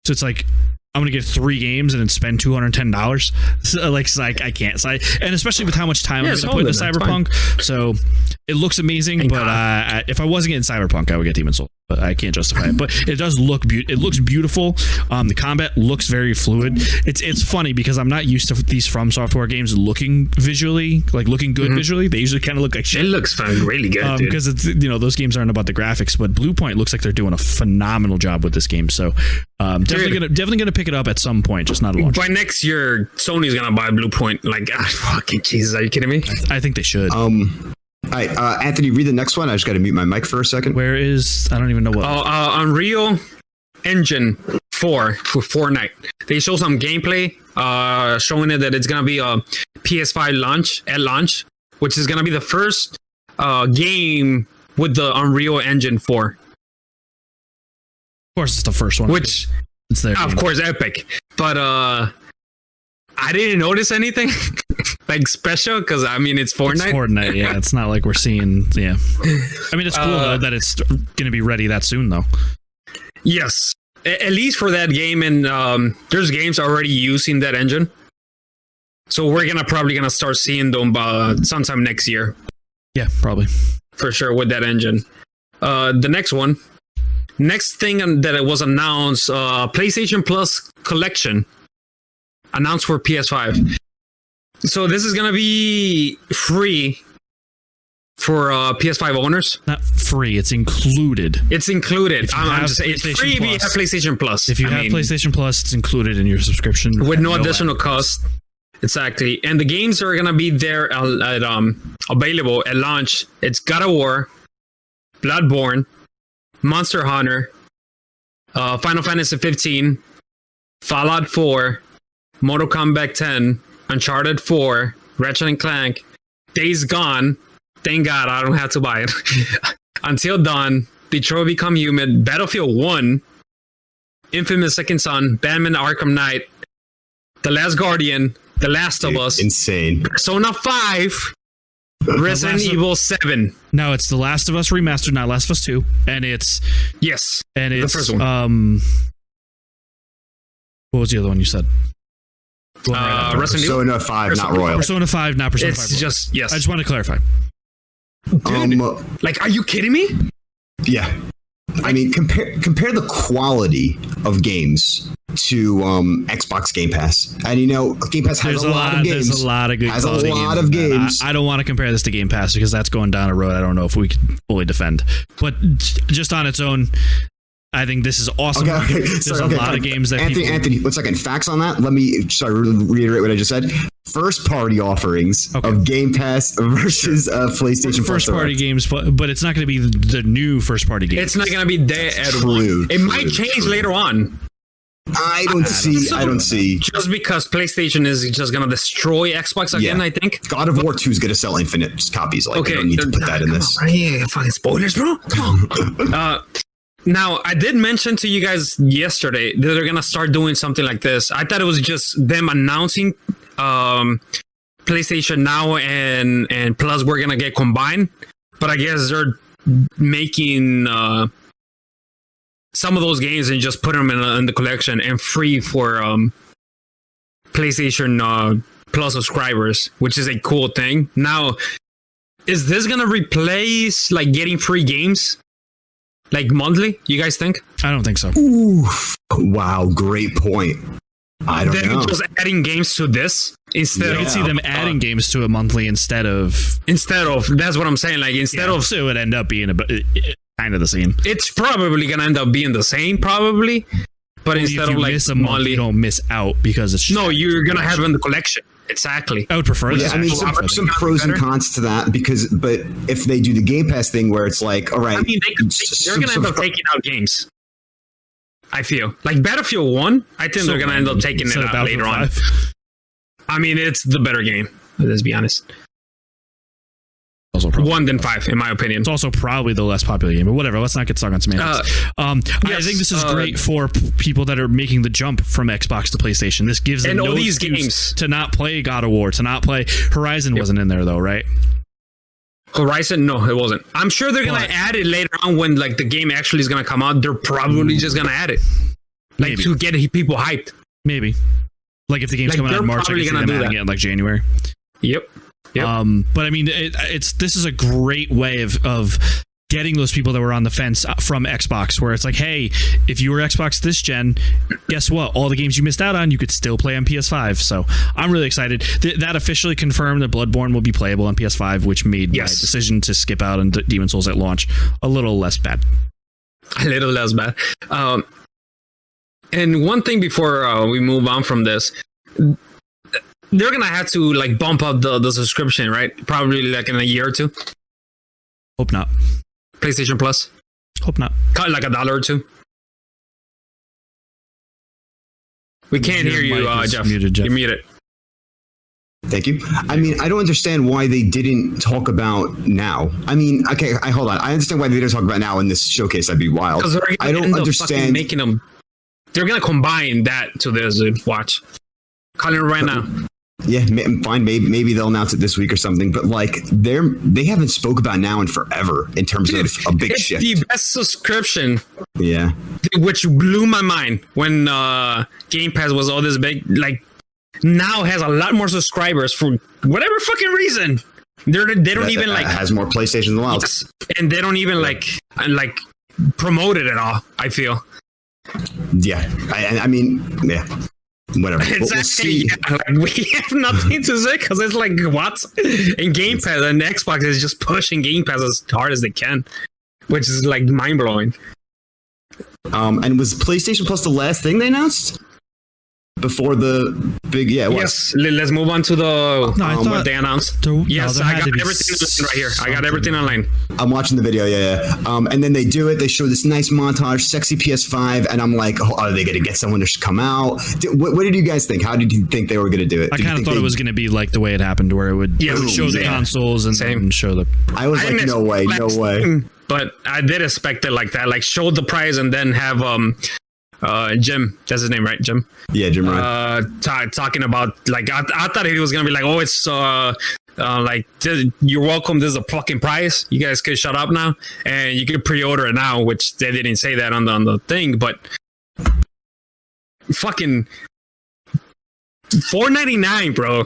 So it's like I'm gonna get 3 games and then spend $210. So I can't. So and especially with how much time I'm gonna put into Cyberpunk, so it looks amazing. But if I wasn't getting Cyberpunk, I would get Demon's Souls. But I can't justify it. But it does look it looks beautiful. The combat looks very fluid. It's funny because I'm not used to these From Software games looking visually, like looking good visually. They usually kind of look like shit.
It looks really good,
because it's those games aren't about the graphics. But Bluepoint looks like they're doing a phenomenal job with this game. So definitely gonna pick it up at some point, just not at launch.
By next year, Sony's gonna buy Bluepoint. Like, fucking Jesus, are you kidding me?
I think they should.
All right, Anthony, read the next one. I just got to mute my mic for a second.
Where is? I don't even know what.
Unreal Engine 4 for Fortnite. They show some gameplay, showing it that it's gonna be a PS5 launch, which is gonna be the first game with the Unreal Engine 4.
course, it's the first one.
Which,
it's there.
of course, epic. But I didn't notice anything like special because I mean it's Fortnite.
It's Fortnite, yeah. It's not like we're seeing. Yeah, I mean it's cool though that it's going to be ready that soon though.
Yes, at least for that game, and there's games already using that engine, so we're probably gonna start seeing them sometime next year.
Yeah, probably
for sure with that engine. The next thing that was announced, PlayStation Plus collection. Announced for PS5. So this is gonna be free for PS5 owners.
Not free, it's included.
It's included. I'm just saying, it's free if you have PlayStation Plus.
If you have PlayStation Plus, it's included in your subscription
with no additional cost. Exactly. And the games are gonna be there at available at launch. It's God of War, Bloodborne, Monster Hunter, Final Fantasy 15, Fallout 4, Mortal Kombat 10, Uncharted 4, Ratchet & Clank, Days Gone. Thank God I don't have to buy it. Until Dawn, Detroit Become Human, Battlefield 1, Infamous Second Son, Batman Arkham Knight, The Last Guardian, The Last of Us,
insane,
Persona 5, Resident Evil 7.
No, it's The Last of Us remastered, not Last of Us 2, and it's
the first one.
What was the other one you said?
Resident Evil.
Persona 5, not Royal.
Persona 5, not Persona 5.
It's just, yes.
I just want to clarify.
Dude, like, are you kidding me?
Yeah. I mean, compare the quality of games to Xbox Game Pass. And you know, Game Pass has a lot of games.
There's a lot of good
has a lot of games.
I don't want to compare this to Game Pass because that's going down a road I don't know if we can fully defend. But just on its own, I think this is awesome.
Okay.
There's a lot of games that
Anthony, 1 second. Facts on that. Let me reiterate what I just said. First party offerings of Game Pass versus PlayStation
first party games, but it's not going to be the new first party games.
It's not going to be there at all. It might change later on.
I don't see.
Just because PlayStation is just going to destroy Xbox again, I think.
God of War 2 is going to sell infinite copies. Like, I don't need to put that in this.
Fucking spoilers, bro. Come on. Now, I did mention to you guys yesterday that they're going to start doing something like this. I thought it was just them announcing PlayStation Now and Plus were going to get combined. But I guess they're making some of those games and just put them in the collection and free for PlayStation Plus subscribers, which is a cool thing. Now, is this going to replace like getting free games? Like monthly, you guys think?
I don't think so.
Oof. Wow, great point. I don't know.
Just adding games to this instead of...
I can see them adding games to it monthly instead of...
That's what I'm saying. Like, instead of...
So it would end up being kind of the same.
It's probably going to end up being the same, probably. But instead of like
miss a month, you don't miss out because it's...
No, you're going to have it in the collection. Exactly.
I would prefer this.
I mean, some pros and cons to that but if they do the Game Pass thing where it's like, all right,
I mean, they're going to end up taking out games. I feel like Battlefield 1. I think they're going to end up taking it out later on. I mean, it's the better game. Let's be honest.
Also
1 than 5, in my opinion.
It's also probably the less popular game, but whatever. Let's not get stuck on semantics. I think this is great for people that are making the jump from Xbox to PlayStation. This gives them
all these games
to not play God of War, to not play Horizon. Wasn't in there though, right?
Horizon, no, it wasn't. I'm sure they're gonna add it later on when like the game actually is gonna come out. They're probably just gonna add it, like to get people hyped.
Maybe, like if the game's coming out in March, I guess they're gonna add it in like January.
Yep.
But I mean, this is a great way of getting those people that were on the fence from Xbox, where it's like, hey, if you were Xbox this gen, guess what? All the games you missed out on, you could still play on PS5. So I'm really excited. That officially confirmed that Bloodborne will be playable on PS5, which made my decision to skip out on Demon's Souls at launch a little less bad.
A little less bad. And one thing before we move on from this, they're gonna have to like bump up the subscription, right? Probably like in a year or two.
Hope not.
PlayStation Plus.
Hope not.
Cut like $1 or $2. We can't hear you, Jeff.
Muted, Jeff.
You're muted.
Thank you. I mean, I don't understand why they didn't talk about now. I mean, okay, hold on. I understand why they didn't talk about now in this showcase. That'd be wild.
Because
I don't understand
making them. They're gonna combine that to this. Watch, calling it right now.
Yeah, fine. Maybe they'll announce it this week or something. But like, they haven't spoke about now in forever in terms of a big shift.
The best subscription.
Yeah,
which blew my mind when Game Pass was all this big. Like, now has a lot more subscribers for whatever fucking reason. They don't even like
has more PlayStation than Wild.
Yes, and they don't even like promote it at all. I feel.
Yeah, I mean, yeah. Whatever.
Exactly. We'll see. Yeah, like, we have nothing to say because it's like what? And Game Pass and Xbox is just pushing Game Pass as hard as they can, which is like mind blowing.
And was PlayStation Plus the last thing they announced before the big? Yeah.
Yes. Let's move on to the what they announced. Yes, I got everything right here. I got everything online.
I'm watching the video. Yeah. And then they do it. They show this nice montage, sexy PS5, and I'm like, oh, are they going to get someone to come out? What did you guys think? How did you think they were going to do it?
I kind of thought it was going to be like the way it happened, where it would show the consoles and show the.
I was like, no way.
But I did expect it like that, like show the price and then have Jim, that's his name, right? Jim.
Yeah, Jim.
Talking about like I thought he was gonna be like, oh, it's like you're welcome. This is a fucking price. You guys could shut up now, and you could pre-order it now, which they didn't say that on the thing, but fucking $4.99, bro,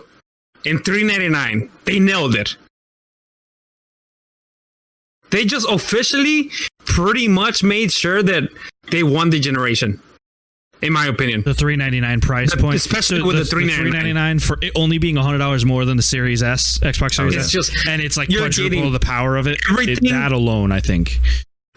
and $3.99. They nailed it. They just officially pretty much made sure that they won the generation, in my opinion.
The $3.99 price point,
especially with the
$3.99 for it only being $100 more than the Series S, Xbox Series S, and it's like quadruple the power of it. That alone, I think.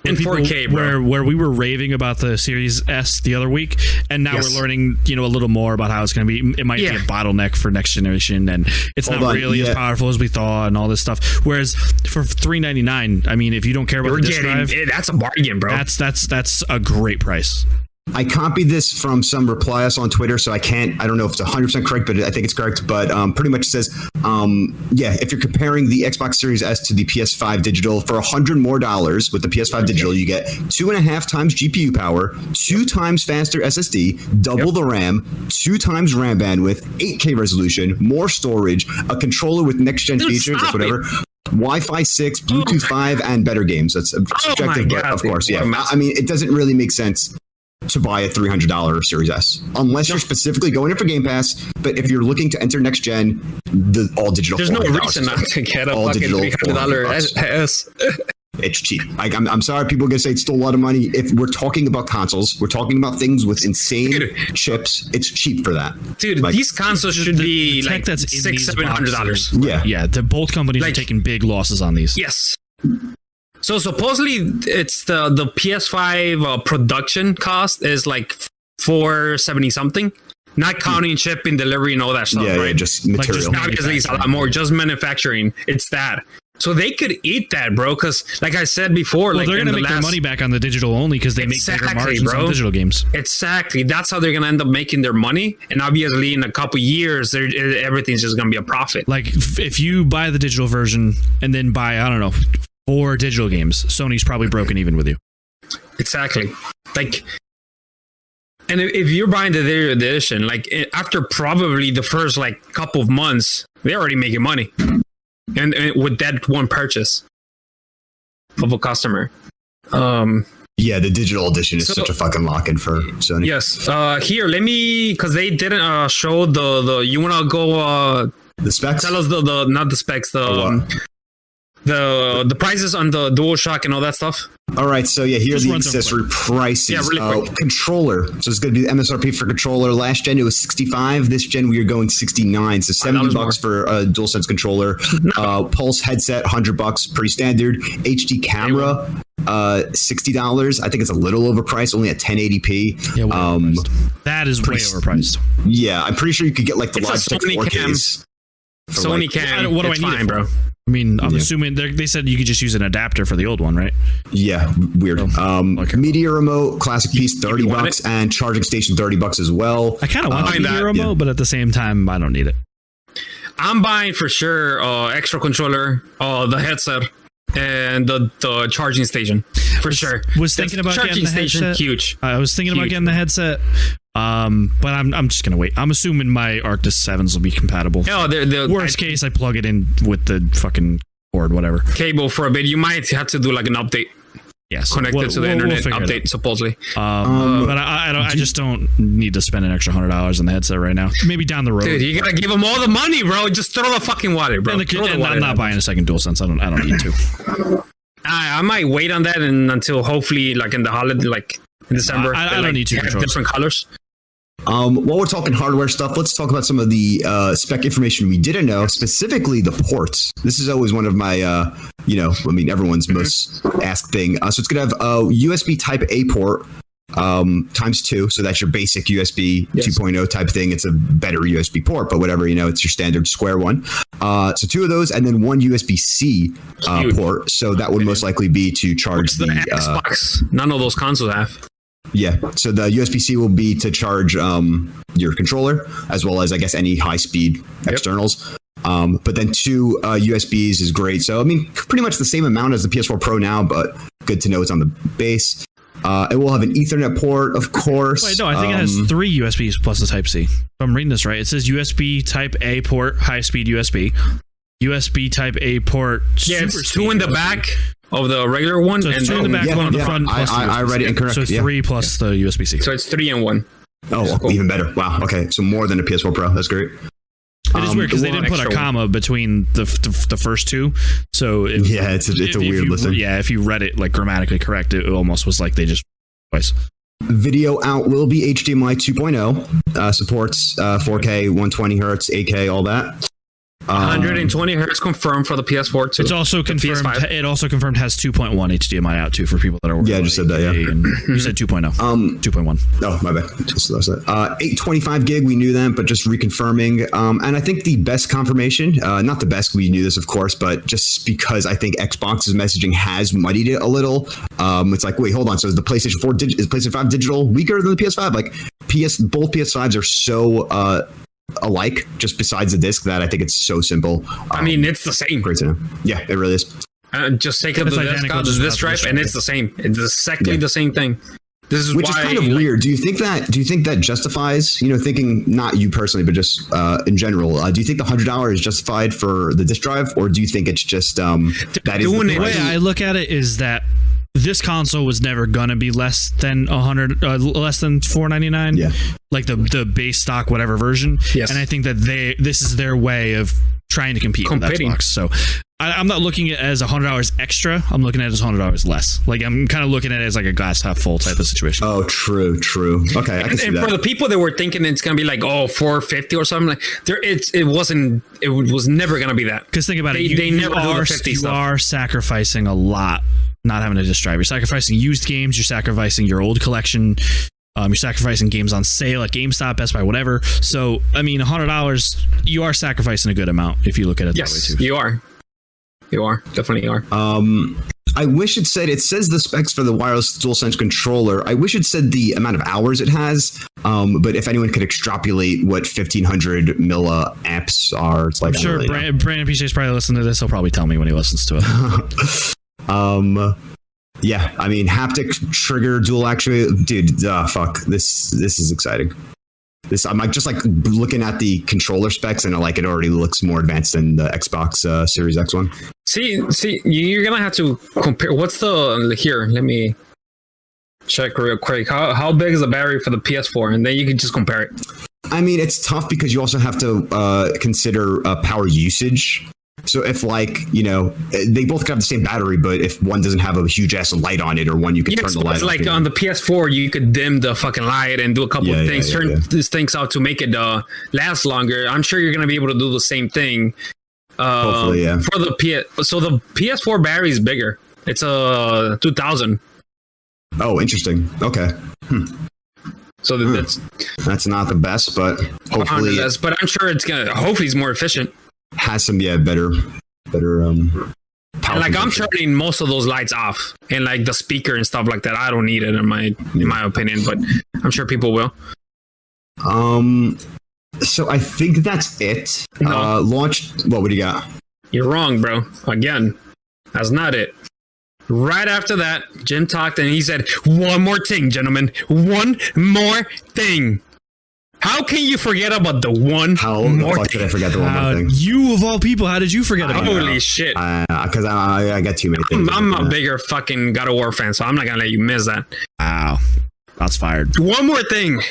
In 4K, bro.
Where we were raving about the Series S the other week, and now we're learning, a little more about how it's going to be. It might be a bottleneck for next generation, and it's not really as powerful as we thought, and all this stuff. Whereas for $3.99, I mean, if you don't care about the disc drive,
that's a bargain, bro.
That's a great price.
I copied this from some reply us on Twitter, so I don't know if it's 100% correct, but I think it's correct. But pretty much says, if you're comparing the Xbox Series S to the PS5 digital, for $100 more with the PS5 digital, you get 2.5 times GPU power, 2 times faster SSD, double the RAM, 2 times RAM bandwidth, 8K resolution, more storage, a controller with next-gen features, whatever. Wi-Fi 6, Bluetooth 5, and better games. That's subjective, but of course, yeah. I mean, it doesn't really make sense to buy a $300 Series S, unless you're specifically going in for Game Pass. But if you're looking to enter next gen, the all digital.
There's no reason not to get a fucking $300 S.
It's cheap. Like, I'm sorry, people are gonna say it's still a lot of money. If we're talking about consoles, we're talking about things with insane chips. It's cheap for that,
dude. Like, these consoles should be like $600-$700.
Yeah.
Both companies are taking big losses on these.
Yes. So supposedly it's the PS5 production cost is like $470 something, not counting shipping, delivery, and all that stuff. Right?
Yeah, just material.
Obviously, it's a lot more. Just manufacturing, it's that. So they could eat that, bro. Because, like I said before,
they're gonna make their money back on the digital only because they make bigger margins on digital games.
Exactly. That's how they're gonna end up making their money. And obviously, in a couple years, everything's just gonna be a profit.
Like if you buy the digital version and then buy, I don't know, 4 digital games, Sony's probably broken even with you.
Exactly. Like, and if you're buying the digital edition, like after probably the first like couple of months, they're already making money, and with that one purchase of a customer.
Yeah, the digital edition is such a fucking lock-in for Sony.
Yes. Here, let me, because they didn't show the. You wanna go?
The specs.
Tell us the not the specs. The prices on the DualShock and all that stuff.
All right, so yeah, here are the accessory prices.
Yeah, really quick.
Controller. So it's going to be the MSRP for controller. Last gen it was $65. This gen we are going $69. So $70 for a DualSense controller. Pulse headset, $100, pretty standard. HD camera, $60. I think it's a little overpriced, only at 1080p.
Yeah, that is way overpriced.
Yeah, I'm pretty sure you could get like the Logitech 4Ks.
Sony cam. What do I need, fine, bro?
I mean, I'm assuming they said you could just use an adapter for the old one, right?
Yeah, weird. Media remote, classic piece, $30, and charging station $30 as well.
I kind of want a media remote, but at the same time, I don't need it.
I'm buying for sure extra controller, the headset, and the charging station for sure.
Was thinking about getting the headset.
Huge.
I was thinking about getting the headset. But I'm just gonna wait. I'm assuming my Arctis 7s will be compatible.
Oh, the
worst case, I plug it in with the fucking cord, whatever.
Cable for a bit. You might have to do like an update.
Yes,
connected to the internet update supposedly.
But I just don't need to spend an extra $100 on the headset right now. Maybe down the road.
Dude, you gotta give them all the money, bro. Just throw the fucking water, bro.
And I'm not buying a second DualSense. I don't need to.
I might wait on that until hopefully like in the holiday, like in December.
I don't need to
have different colors.
While we're talking hardware stuff, let's talk about some of the spec information we didn't know, specifically the ports. This is always one of my, everyone's most asked thing. So it's going to have a USB Type A port times 2. So that's your basic USB 2.0 type thing. It's a better USB port, but whatever, it's your standard square one. So 2 of those, and then 1 USB-C port. So that would most likely be to charge the
Xbox. None of those consoles have.
Yeah, so the USB-C will be to charge your controller, as well as, I guess, any high-speed externals. But then 2 USBs is great. So, I mean, pretty much the same amount as the PS4 Pro now, but good to know it's on the base. It will have an Ethernet port, of course.
Wait, no, I think it has 3 USBs plus the Type-C. If I'm reading this right, it says USB Type A port, high-speed USB. USB Type A port,
it's 2 in the back of the regular one,
so
and
2 in the back, 1 in the front.
I read it incorrect.
So it's 3 plus the USB-C.
So it's 3 in 1.
Oh, cool. Even better. Wow. Okay, so more than a PS4 Pro. That's great.
It is weird because they didn't put a comma between the first 2. So
it's a weird listing.
Yeah, if you read it like grammatically correct, it almost was like they just twice.
Video out will be HDMI 2.0. Supports 4K, 120 hertz, 8K, all that.
120 hertz confirmed for the PS4 too.
It's also confirmed.
PS5.
It also confirmed has 2.1 HDMI out too for people that are.
Yeah, I just said that. Yeah,
you said 2.0. 2.1.
Oh, my bad. 825 gig. We knew that, but just reconfirming. And I think the best confirmation, not the best. We knew this, of course, but just because I think Xbox's messaging has muddied it a little. It's like, wait, hold on. So is the PlayStation 4 is PlayStation 5 digital weaker than the PS5? Like both PS5s are so alike, just besides the disc, that I think it's so simple.
I mean, it's the same.
Great to know. Yeah, it really is.
Just take up the disc out, the disc drive, and it's the same. It's exactly the same thing. This is
which is kind of weird. Do you think that justifies? Thinking not you personally, but just in general. Do you think the $100 is justified for the disc drive, or do you think it's just that is the
way I look at it is that this console was never gonna be less than less than $499.
Yeah,
like the base stock whatever version.
Yes,
and I think that this is their way of trying to compete with Xbox. So I'm not looking at it as $100 extra. I'm looking at it as $100 less. Like I'm kind of looking at it as like a glass half full type of situation.
Oh, true. Okay, I can see that.
And for the people that were thinking it's gonna be like $450 or something, like it was never gonna be that.
Because think about it, you are sacrificing a lot. Not having a disc drive. You're sacrificing used games. You're sacrificing your old collection. You're sacrificing games on sale at GameStop, Best Buy, whatever. So, I mean, $100, you are sacrificing a good amount if you look at it that way too.
You are. You are. Definitely are.
I wish it says the specs for the wireless DualSense controller. I wish it said the amount of hours it has. But if anyone could extrapolate what 1500 milliamps are, it's like,
I'm sure Brandon PJ's probably listening to this. He'll probably tell me when he listens to it.
Yeah, I mean, haptic trigger dual actuation, dude. Fuck, this is exciting. I'm just looking at the controller specs, and it already looks more advanced than the Xbox Series X one.
See, you're gonna have to compare. What's here? Let me check real quick. How big is the battery for the PS4, and then you can just compare it.
I mean, it's tough because you also have to consider power usage. So if they both have the same battery, but if one doesn't have a huge ass light on it, or one you can turn the light off.
Like on the PS4, you could dim the fucking light and do a couple of things, turn these things out to make it last longer. I'm sure you're gonna be able to do the same thing.
Hopefully, yeah.
For the so the PS4 battery is bigger. It's a 2000.
Oh, interesting. Okay.
So
that's not the best, but hopefully.
But I'm sure hopefully it's more efficient.
Has some better power.
And I'm turning most of those lights off, and the speaker and stuff like that. I don't need it in my opinion, but I'm sure people will.
So I think that's it.
No.
Launch. What do you got?
You're wrong, bro. Again, that's not it. Right after that, Jim talked and he said, one more thing, gentlemen. One more thing. How can you forget about the one
How the
more
fuck
thing?
did I forget the one more thing?
You of all people, how did you forget about it?
Holy shit.
Because I got too many things.
I'm a bigger fucking God of War fan, so I'm not going to let you miss that.
Wow. That's fired.
One more thing.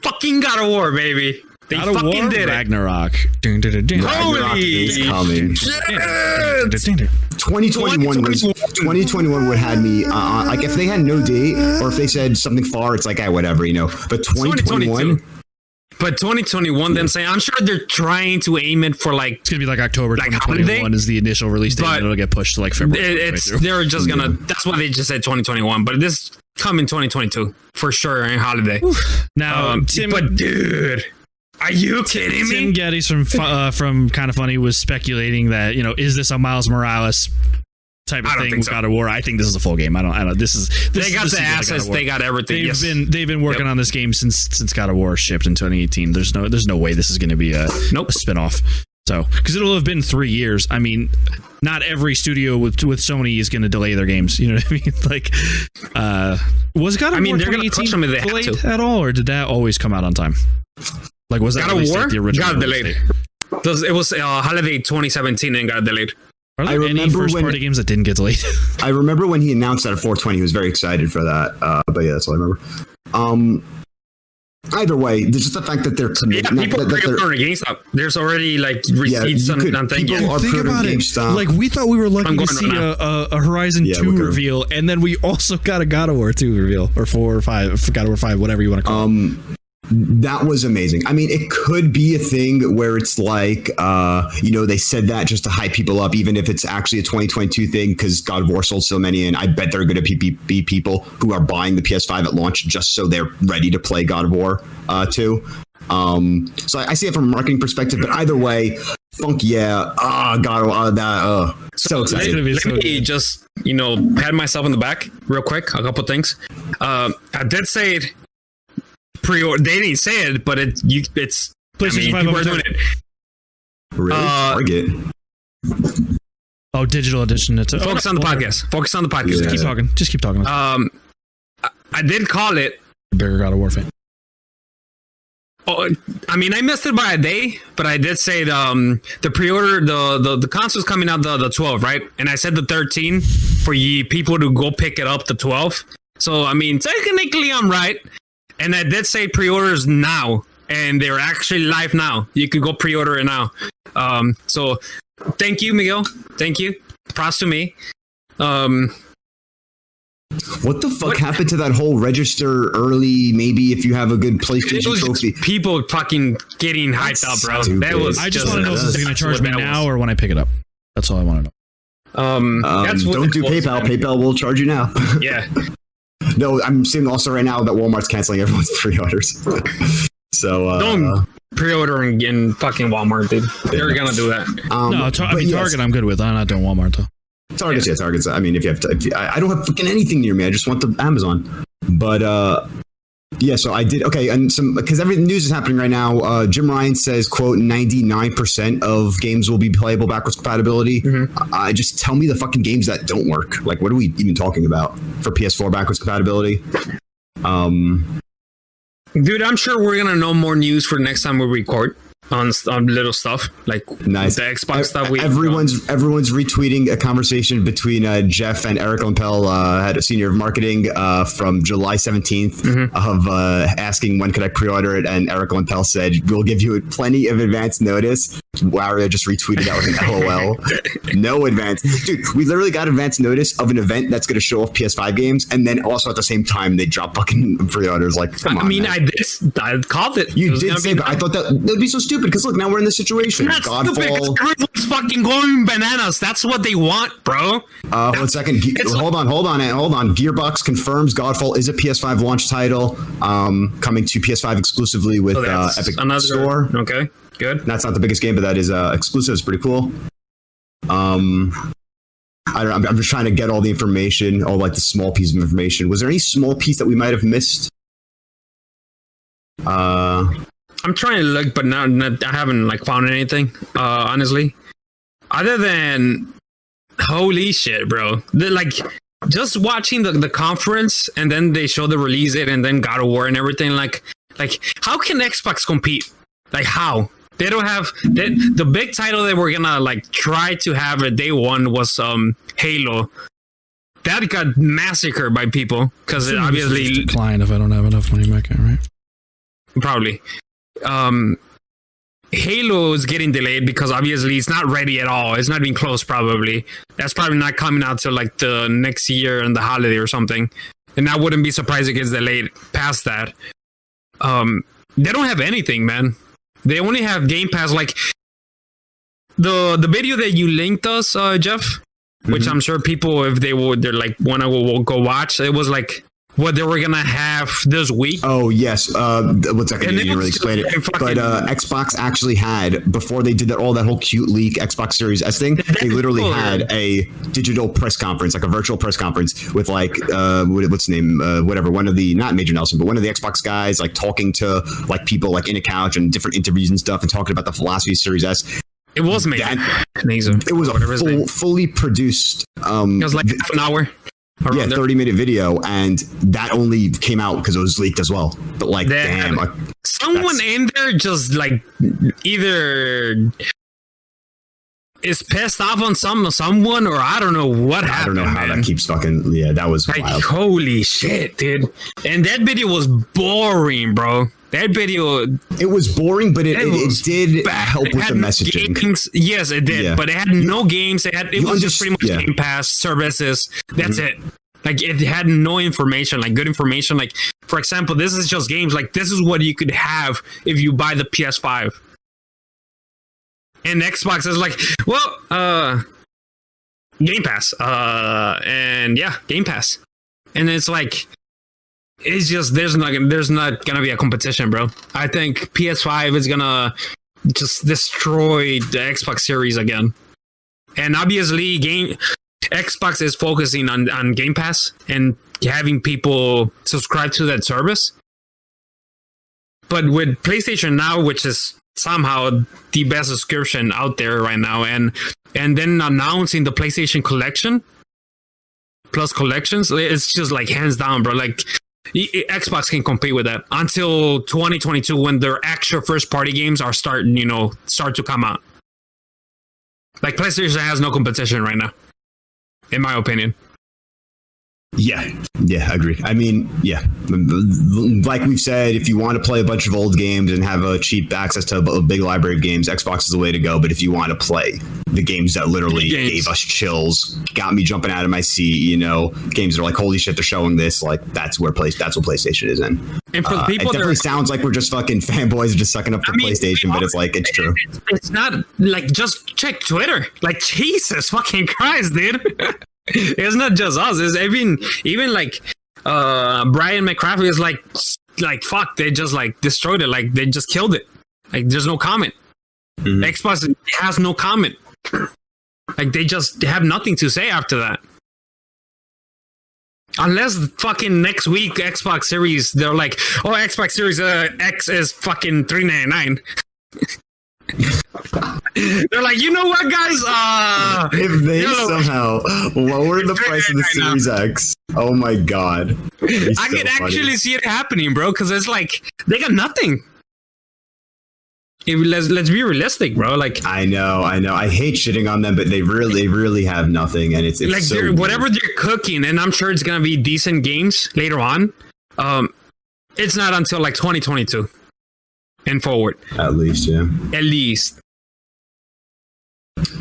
Fucking God of War, baby. They
God of
fucking
War,
did
Ragnarok.
Ragnarok is coming.
it.
2021 would had me like if they had no date or if they said something far, it's like whatever, But 2021.
But 2021, them saying, I'm sure they're trying to aim it for like.
It's gonna be like October
Like
2021
holiday?
is the initial release date, and it'll get pushed to like February.
They're just gonna. That's why they just said 2021, but this come in 2022 for sure in holiday.
Now,
but dude, are you kidding
Tim
me?
Geddes from Kind of Funny was speculating that is this a Miles Morales type of thing with God of War? I think this is a full game. I don't. This
they got the assets. They got everything.
They've been working on this game since God of War shipped in 2018. There's no way this is going to be a spinoff. So because it'll have been 3 years. I mean, not every studio with Sony is going to delay their games. You know what I mean? Like, was God of War 2018 delayed at all, or did that always come out on time? Like, was that
God of War?
the original?
Got delayed. It was holiday 2017 and got delayed.
Are there any first-party games that didn't get delayed?
I remember when he announced that at 420, he was very excited for that. But yeah, that's all I remember. Either way, there's just the fact that they're committed.
People pre-ordering GameStop. There's already like receipts on things.
People are
think about it. Like, we thought we were lucky to see a Horizon 2 reveal, and then we also got a God of War 2 reveal, or 4 or 5, God of War 5, whatever you want to call it.
That was amazing. I mean, it could be a thing where it's like, they said that just to hype people up, even if it's actually a 2022 thing, because God of War sold so many, and I bet there are going to be people who are buying the PS5 at launch just so they're ready to play God of War 2. So I see it from a marketing perspective, but either way, funk yeah. God of War, so excited.
Let me just, pat myself on the back real quick. A couple things. I did say it. Pre-order. They didn't say it, but it's
PlayStation 5
people are doing it.
Really? Target.
Oh, digital edition.
Focus on the podcast. Focus on the podcast.
Yeah. Just keep talking.
I did call it.
Bigger God of War fan.
Oh, I mean, I missed it by a day, but I did say the pre-order, the console's coming out the 12, right? And I said the 13 for ye people to go pick it up the 12. So I mean, technically, I'm right. And I did say pre-orders now, and they're actually live now. You could go pre-order it now. So thank you, Miguel. Thank you. Props to me.
What the fuck happened to that whole register early? Maybe if you have a good PlayStation trophy.
People fucking getting hyped up, bro.
Stupid.
That was.
I just want to know if it's going to charge me now or when I pick it up. That's all I want to know.
Don't do PayPal. PayPal will charge you now.
Yeah.
No, I'm seeing also right now that Walmart's canceling everyone's pre-orders. So
don't pre-order in fucking Walmart, dude. They're gonna do that.
Target, I'm good with. I'm not doing Walmart though.
Target's. I mean, if you have to, I don't have fucking anything near me. I just want the Amazon. But yeah, so I did okay, and because every news is happening right now. Jim Ryan says, "quote 99% of games will be playable backwards compatibility." Mm-hmm. Just tell me the fucking games that don't work. Like, what are we even talking about for PS4 backwards compatibility?
Dude, I'm sure we're gonna know more news for the next time we record on little stuff like
nice.
The Xbox stuff.
Everyone's retweeting a conversation between Jeff and Eric Lampel, head of senior of marketing, from July 17th of asking when could I pre-order it, and Eric Lampel said we'll give you plenty of advance notice. Wario just retweeted that with an LOL. No advance, dude. We literally got advance notice of an event that's going to show off PS5 games, and then also at the same time they drop fucking pre-orders. Like, come on.
I mean,
man.
I called it.
You did say, but I thought that would be so stupid because look, now we're in this situation.
That's
Godfall.
Stupid, everyone's fucking going bananas. That's what they want, bro.
1 second. Hold on. Gearbox confirms Godfall is a PS5 launch title, coming to PS5 exclusively with Epic Store.
Okay, good.
That's not the biggest game, but that is exclusive. It's pretty cool. I don't know. I'm just trying to get all the information, all like the small piece of information. Was there any small piece that we might have missed?
I'm trying to look, but not I haven't like found anything. Honestly, other than holy shit, bro. Like just watching the conference and then they show the release it and then God of War and everything. Like how can Xbox compete? Like how? They don't have the big title that we're gonna like try to have at day one was Halo. That got massacred by people because it obviously
decline if I don't have enough money back, right?
Probably. Halo is getting delayed because obviously it's not ready at all. It's not even close. Probably that's probably not coming out till like the next year and the holiday or something. And I wouldn't be surprised if it gets delayed past that. They don't have anything, man. They only have Game Pass. Like the video that you linked us, Jeff, which I'm sure people, if they're like want to go watch, it was like what they were gonna have this week.
Oh yes, one second, you didn't really explain it. But Xbox actually had, before they did all that whole cute leak Xbox Series S thing, they literally had a digital press conference, like a virtual press conference with like what's the name, whatever, one of the, not Major Nelson, but one of the Xbox guys, like talking to like people like in a couch and different interviews and stuff, and talking about the philosophy of Series S.
It was amazing. It was
a fully produced. It
was like half an hour.
Yeah, 30-minute video, and that only came out because it was leaked as well. But like, damn,
someone in there just like either is pissed off on someone, or I don't know what happened.
I don't know how that keeps fucking. Yeah, that was
like
wild.
Holy shit, dude! And that video was boring, bro. That video,
it was boring, but it did help with the messaging.
Games. Yes, it did, but it had no games. It was just pretty much Game Pass services. That's it. Like it had no information, like good information. Like for example, this is just games. Like this is what you could have if you buy the PS5. And Xbox is like, well, Game Pass, and yeah, Game Pass, and it's like. It's just there's not gonna be a competition, bro. I think PS5 is gonna just destroy the Xbox Series again. And obviously, Xbox is focusing on Game Pass and having people subscribe to that service. But with PlayStation Now, which is somehow the best subscription out there right now, and then announcing the PlayStation Collection plus collections, it's just like hands down, bro. Like. Xbox can compete with that until 2022 when their actual first party games are start to come out. Like PlayStation has no competition right now, in my opinion.
Yeah, agreed. I mean, yeah, like we've said, if you want to play a bunch of old games and have a cheap access to a big library of games, Xbox is the way to go. But if you want to play the games that literally gave us chills, got me jumping out of my seat, games that are like, holy shit, they're showing this, like that's what PlayStation is in.
And for the people,
it definitely sounds like we're just fucking fanboys and just sucking up to PlayStation, but it's like, it's true.
It's not like, just check Twitter. Like, Jesus fucking Christ, dude. It's not just us. It's even like Brian McCraffy is like fuck. They just like destroyed it. Like they just killed it. Like there's no comment. Xbox has no comment. Like they just have nothing to say after that. Unless fucking next week Xbox Series, they're like, oh, Xbox Series X is fucking $399. They're like, you know what, guys?
If they somehow lower the price of the Series X, oh my god!
I can actually see it happening, bro. Because it's like they got nothing. Let's be realistic, bro. Like
I know. I hate shitting on them, but they really have nothing, and it's
like
so
whatever they're cooking, and I'm sure it's gonna be decent games later on. It's not until like 2022 and forward.
At least, yeah.
At least.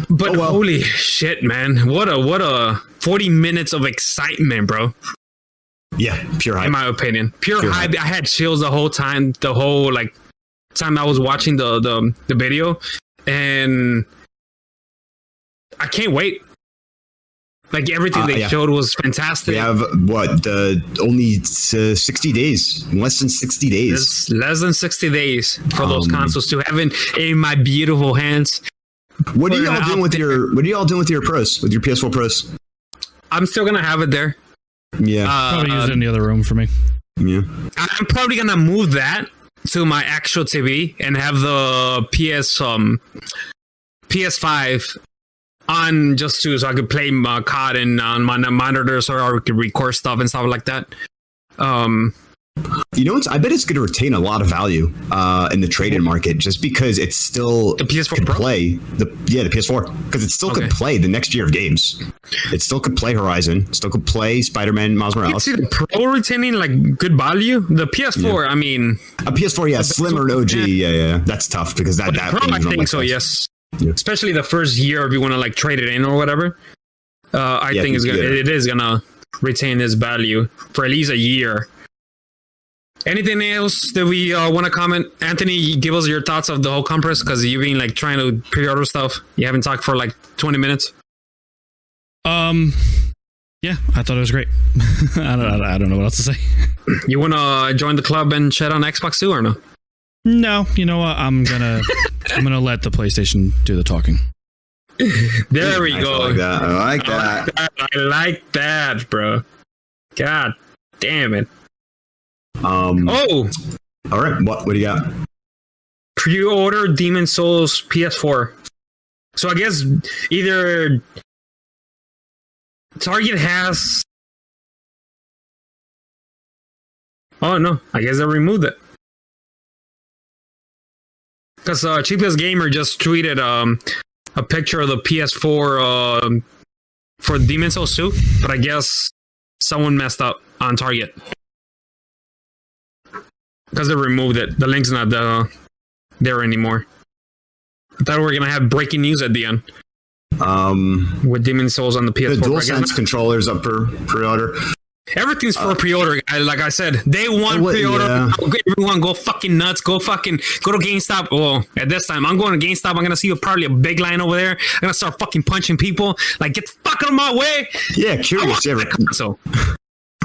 But holy shit, man! What a 40 minutes of excitement, bro.
Yeah, pure hype.
In my opinion, pure hype. I had chills the whole time. The whole like time I was watching the video, and I can't wait. Like everything they showed was fantastic.
We have only 60 days, less than 60 days.
It's less than 60 days for those consoles to have in my beautiful hands.
What are y'all doing with your pros? With your PS4 Pros?
I'm still gonna have it there.
Yeah,
probably use it in the other room for me.
Yeah,
I'm probably gonna move that to my actual TV and have the PS5 on just so I could play my COD and on my monitors, or I could record stuff and stuff like that.
You know, I bet it's going to retain a lot of value in the trade-in market, just because it's still
the PS4
could
Pro?
play the PS4, because it still could play the next year of games. It still could play Horizon, still could play Spider-Man Miles
You
Morales.
see the Pro retaining like good value. The PS4, I mean,
A PS4, yeah, slim or an OG, yeah, that's tough because that
the Pro,
thing
I
is on
think
my
so.
price.
Yes,
Yeah.
especially the first year if you want to like trade it in or whatever. I think it is gonna retain its value for at least a year. Anything else that we want to comment? Anthony, give us your thoughts of the whole conference, because you've been like trying to pre-order stuff. You haven't talked for like 20 minutes.
Yeah, I thought it was great. I don't know what else to say.
You want to join the club and chat on Xbox too, or no?
No, you know what? I'm gonna let the PlayStation do the talking.
There we
Nice,
go.
I like that. I like that.
I like that, bro. God damn it.
All right. What do you got?
Pre-order Demon Souls PS4. So I guess either Target has. Oh no! I guess they removed it. Because Cheapest Gamer just tweeted a picture of the PS4 for Demon Souls 2, but I guess someone messed up on Target because they removed it. The link's not there anymore. I thought we were gonna have breaking news at the end with Demon Souls on the PS4.
The DualSense controllers up for pre-order.
Everything's for pre-order. Like I said, day one pre-order.
Yeah.
Everyone go fucking nuts. Go to GameStop. Well, at this time, I'm going to GameStop. I'm gonna see probably a big line over there. I'm gonna start fucking punching people. Like, get the fuck out of my way.
Yeah, curious. Yeah,
So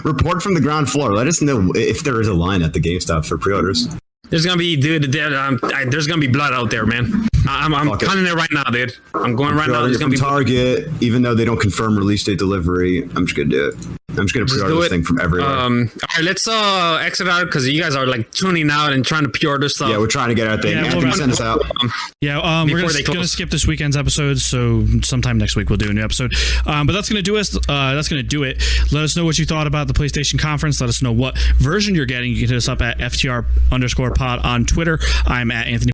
report from the ground floor. Let us know if there is a line at the GameStop for pre-orders.
there's gonna be, dude. There's gonna be blood out there, man. I'm cutting it right now, dude. I'm going right now. There's gonna be
Target, even though they don't confirm release date delivery. I'm just gonna do it. I'm just gonna pre-order this thing from everywhere.
All right, let's exit out because you guys are like tuning out and trying to pre-order stuff.
Yeah, we're trying to get our thing.
Yeah,
Anthony, send us out.
Yeah, we're gonna skip this weekend's episode, so sometime next week we'll do a new episode. But that's gonna do it. Let us know what you thought about the PlayStation conference. Let us know what version you're getting. You can hit us up at @FTR_pod on Twitter. I'm at Anthony